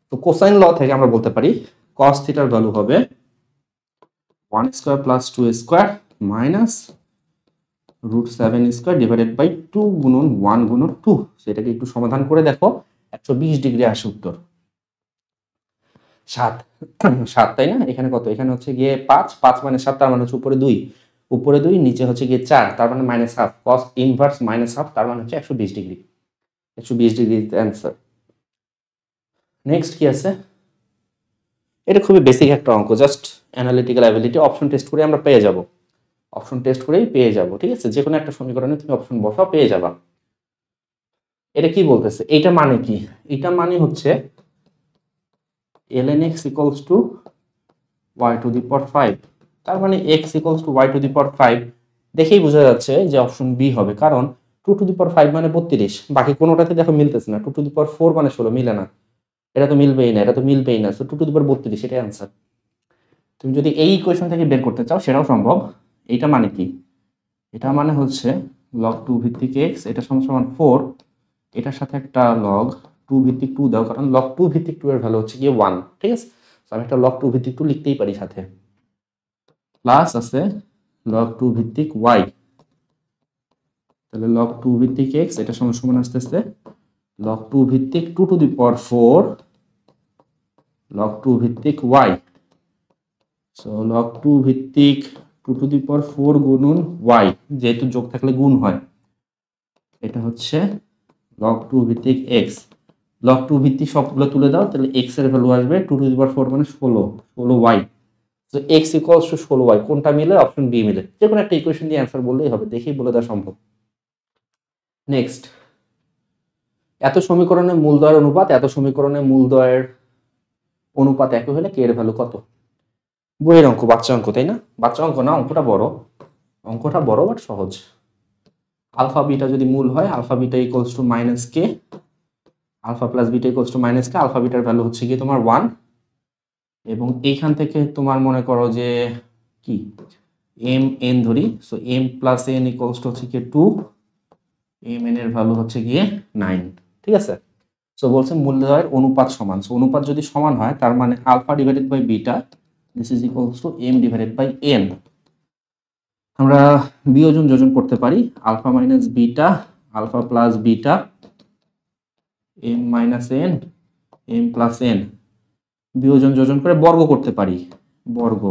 তো কোসাইন ল থেকে আমরা বলতে পারি cos থিটার ভ্যালু হবে 1 square plus 2 square minus √7 square divided by 2 গুণন 1 গুণন 2। সেটাকে একটু সমাধান করে দেখো, 120 ডিগ্রি আসে উত্তর। 7 7 তাই না? এখানে কত? এখানে হচ্ছে গিয়ে 5, 5 মানে 7, তার মানে হচ্ছে উপরে 2, উপরে 2, নিচে হচ্ছে গিয়ে 4, তার মানে -1/2, cos ইনভার্স -1/2, তার মানে হচ্ছে 120 degree. 120 degree is the answer. Next কি আছে? এটা খুবই বেসিক একটা অঙ্ক, just analytical ability, option test করে আমরা পেয়ে যাব, অপশন টেস্ট করেই পেয়ে যাব, ঠিক আছে? যে কোনো একটা সমীকরণে তুমি অপশন বসাও, পেয়ে যাবা। এটা কি বলতেছে? এটা মানে কি? এটা মানে হচ্ছে ln x equals to y to the power 5, তার মানে x equals to y to the power 5, দেখেই বোঝা যাচ্ছে যে অপশন বি হবে, কারণ 2^5 মানে 32, বাকি কোনোটাতে দেখো মিলতেছে না। 2^4 মানে 16 মিলে না, এটা তো মিলবেই না, এটা তো মিলবেই না। সো 2^32 এটাই আনসার। তুমি যদি এই ইকুয়েশন থেকে বের করতে চাও সেটাও সম্ভব। এইটা মানে কি? এটা মানে হচ্ছে log 2 ভিত্তিক x, এটা সমান সমান 4, এটার সাথে একটা log 2 ভিত্তিক 2 দাও, কারণ log 2 ভিত্তিক 2 এর ভ্যালু হচ্ছে গিয়ে 1, ঠিক আছে? তো আমি একটা log 2 ভিত্তিক 2 লিখতেই পারি সাথে, প্লাস আছে log 2 ভিত্তিক y, তাহলে log 2 ভিত্তিক x এটা সমান সমান আসতেছে log 2 ভিত্তিক 2^4 log 2 ভিত্তিক y। সো log 2 ভিত্তিক 2^4 গুণন y, যেহেতু যোগ থাকলে গুণ হয়, এটা হচ্ছে log 2 ভিত্তিক x। log 2 ভিত্তিক সবগুলো তুলে দাও, তাহলে x এর ভ্যালু আসবে 2^4 মানে 16y। তো x ইকুয়ালস টু 16y, কোনটা মিলে? অপশন বি মিলে। যে কোনো একটা ইকুয়েশন দিয়ে অ্যান্সার বললেই হবে, দেখেই বলে দেওয়া সম্ভব। নেক্সট, এত সমীকরণের মূলদ্বয়ের অনুপাত, এত সমীকরণের মূলদ্বয়ের অনুপাত একই হলে কে এর ভ্যালু কত? বইয়ের অঙ্ক, বাচ্চা অঙ্ক, তাই না? বাচ্চা অঙ্ক না, অঙ্কটা বড় বাট সহজ। আলফা বিটা যদি মূল হয়, alpha beta equals to minus k, alpha plus beta equals to minus k, alpha বিটার ভ্যালু হচ্ছে গিয়ে তোমার 1, এবং এইখান থেকে তোমার মনে করো যে কি এম এন ধরি, so m plus n equals to হচ্ছে গিয়ে 2, এম এন এর ভ্যালু হচ্ছে গিয়ে 9, ঠিক আছে? সো বলছে মূলদ্বয়ের অনুপাত সমান। সো অনুপাত যদি সমান হয় তার মানে alpha divided by beta, this is equals to m divided by n. আমরা বিয়োজন যোজন করতে পারি, alpha minus beta, alpha plus beta, m minus n, m plus n, বিয়োজন যোজন করে বর্গ করতে পারি, বর্গ,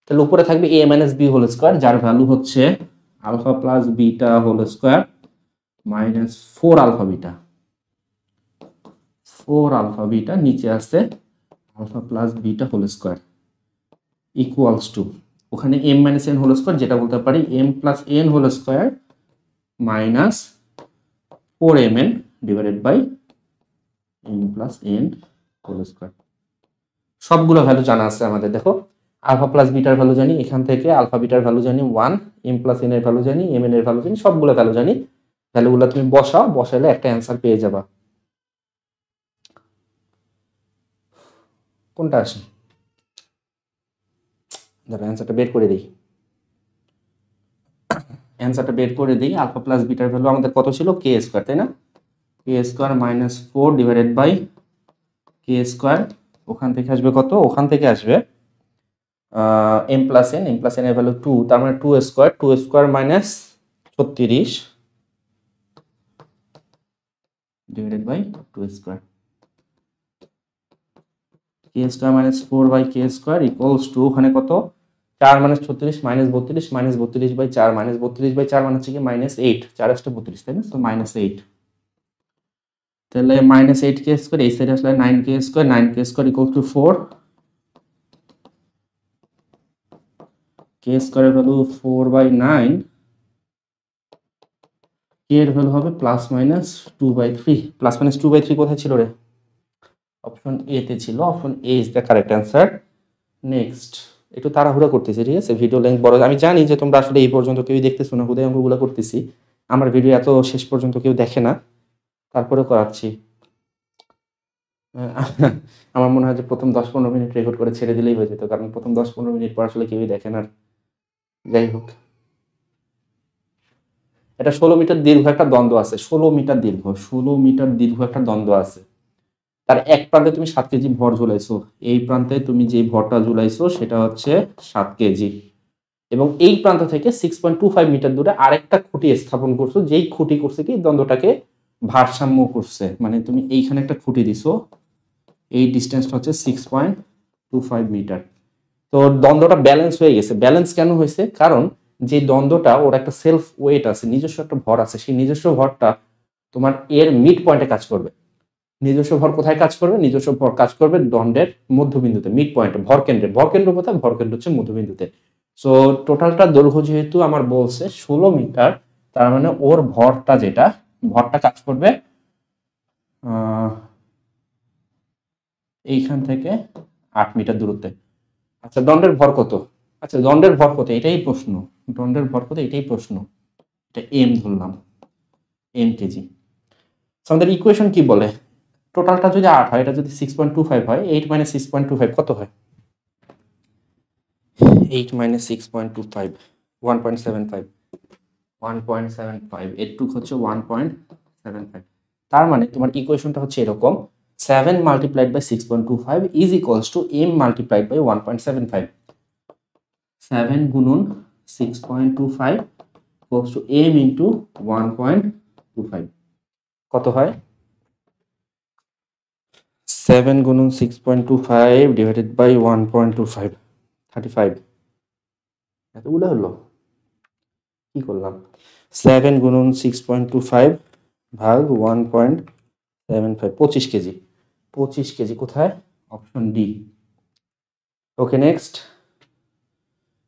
তাহলে উপরে থাকবে a minus b whole square, যার ভ্যালু হচ্ছে alpha plus beta whole square minus 4 alpha beta, 4 alpha beta, নিচে আসছে alpha plus beta whole square equals to, ওখানে m minus n whole square, যেটা বলতে পারি m plus n whole square minus 4mn divided by m plus n whole square. সবগুলো value জানা আছে আমাদের। দেখো, আলফা প্লাস বিটার ভ্যালু জানি, এখান থেকে আলফা বিটার ভ্যালু জানি 1, এম প্লাস এন এর ভ্যালু জানি, এম এন এর ভ্যালু জানি, সবগুলো ভ্যালু জানি। ভ্যালুগুলো তুমি বসাও, বসাইলে একটা অ্যান্সার পেয়ে যাবা। কোনটা আসে? ধরো অ্যান্সারটা বের করে দিই, আলফা প্লাস বিটার ভ্যালু আমাদের কত ছিল? কে স্কোয়ার, তাই না? K square minus 4 divided by k square, ওখান থেকে আসবে কত? ওখান থেকে আসবে m plus n, m plus n এর ভ্যালু 2, তার মানে 2 square minus 36 divided by 2 square, k square minus 4 by k square equals to, ওখানে কত? 4 minus 36 minus 32, minus 32 by 4, minus 32 by 4 মানে হচ্ছে কি মাইনাস 8, 4 আসতে 32, তাই না? তো মাইনাস 8, তাহলে মাইনাস 8 কে স্কোয়ার, এই সাইডে আসলে 9 k square, 9 k square equal to 4, k স্কোয়ারের ভ্যালু 4 বাই 9, কে এর ভ্যালু হবে plus minus 2 by 3, plus minus 2 by 3 কোথায় ছিল রে? অপশন এ তে ছিল, option a is the correct answer. Next, একটু তাড়াহুড়া করতেছি, ঠিক আছে? ভিডিও লেন্থ বড়, আমি জানি যে তোমরা আসলে এই পর্যন্ত কেউ দেখতেছো না, হুদায় অঙ্কগুলো করতেছি, আমার ভিডিও এত শেষ পর্যন্ত কেউ দেখে না, তারপরে করাচ্ছি। আমার মনে হয় যে প্রথম 10-15 মিনিট রেকর্ড করে ছেড়ে দিলেই হয়ে যেত, কারণ প্রথম 10-15 মিনিট পর আসলে কেউই দেখে না। যাই হোক, এটা 16 মিটার দীর্ঘ একটা দ্বন্দ্ব আছে, 16 মিটার দীর্ঘ একটা দ্বন্দ্ব আছে। তার এক প্রান্তে তুমি 7 কেজি ভর ঝুলাইছো, এই প্রান্তে তুমি যে ভরটা ঝুলাইছো সেটা হচ্ছে 7 কেজি, এবং এই প্রান্ত থেকে 6.25 মিটার দূরে আরেকটা খুঁটি স্থাপন করছো, যেই খুঁটি করছে কি দ্বন্দ্বটাকে ভারসাম্য করছে। মানে তুমি এইখানে একটা খুঁটি দিছো, এই ডিস্টেন্সটা হচ্ছে 6.25 মিটার। তো দ্বন্দ্বটা ব্যালেন্স হয়ে গেছে। ব্যালেন্স কেন হয়েছে? কারণ যে দ্বন্দ্বটা, ওর একটা সেলফ ওয়েট আছে, নিজস্ব একটা ভর আছে, সেই নিজস্ব ভরটা তোমার এর মিড পয়েন্টে কাজ করবে। নিজস্ব ভর কোথায় কাজ করবে? নিজস্ব ভর কাজ করবে দণ্ডের মধ্যবিন্দুতে, মিড পয়েন্টে, ভরকেন্দ্র কোথায়? ভরকেন্দ্র হচ্ছে মধ্যবিন্দুতে। সো টোটালটা দৈর্ঘ্য যেহেতু আমার বলছে 16 মিটার, তার মানে ওর ভরটা কাজ করবে এইখান থেকে 8 মিটার দূরত্বে। আচ্ছা, দণ্ডের ভর কত? আচ্ছা, দণ্ডের ভর কত এটাই প্রশ্ন, দণ্ডের ভর কত এটাই প্রশ্ন। এটা এম ধরলাম, এম কেজি। আমাদের ইকুয়েশন কি বলে, টোটালটা যদি 8 হয়, এটা যদি 6.25 হয়, 8 - 6.25 কত হয়? 8 - 6.25 1.75, 1.75 এর টুক হচ্ছে 1.75। তার মানে তোমার ইকুয়েশনটা হচ্ছে এরকম, 7 multiplied by 6.25 is equals to m multiplied by 1.75। 7 গুণন 6.25 equals to m into 1.25 কত হয়? 7 গুণন 6.25 divided by 1.25 35। এতগুলো হলো, কি করলাম? 7 গুণন 6.25 ভাগ 1.75, 25 কেজি। 25 কেজি কোথায়? Option d. Okay, next.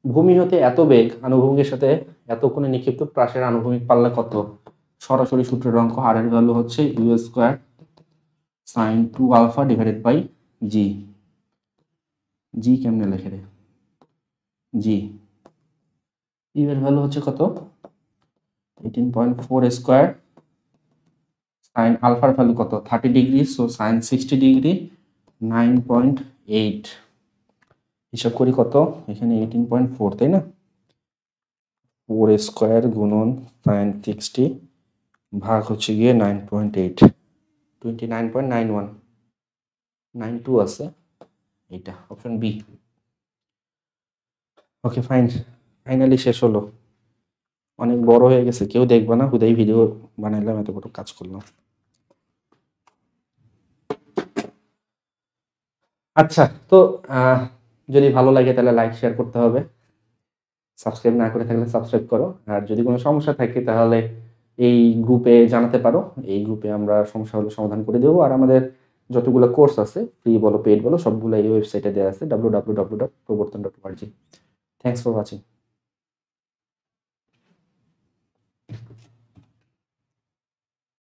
ভূমি হতে এত বেগ আনুভূমিকের সাথে এত কোণে নিক্ষিপ্ত প্রাসের আনুভূমিক পাল্লা কত? সরাসরি সূত্রের অঙ্ক, আর এর ভ্যালু হচ্ছে u square sin 2 alpha divided by g. G কেমনে লেখে রে? জি ইউ এর ভ্যালু হচ্ছে কত? 18.4 স্কয়ার, sin আলফার ভ্যালু কত? 30 ডিগ্রি, সো sin 60 ডিগ্রি 9.8। হিসাব করি কত এখানে, 18.4 তাই না? 4 স্কয়ার গুণন sin 60 ভাগ হচ্ছে গিয়ে 9.8, 29.91, 92 আছে, এইটা option B. Okay fine, finally শেষ হলো। অনেক বড় হয়ে গেছে, কেউ দেখবে না, হুদাই ভিডিও বানাইলাম, এত বড় কাজ করলাম। আচ্ছা, তো যদি ভালো লাগে তাহলে লাইক শেয়ার করতে হবে, সাবস্ক্রাইব না করে থাকলে সাবস্ক্রাইব করো, আর যদি কোনো সমস্যা থাকে তাহলে এই গ্রুপে জানাতে পারো। এই গ্রুপে আমরা সমস্যা হলে সমাধান করে দেবো। আর আমাদের যতগুলো কোর্স আছে, ফ্রি বলো পেইড বলো, সবগুলো এই ওয়েবসাইটে দেওয়া আছে www.proborton.org। Thanks for watching.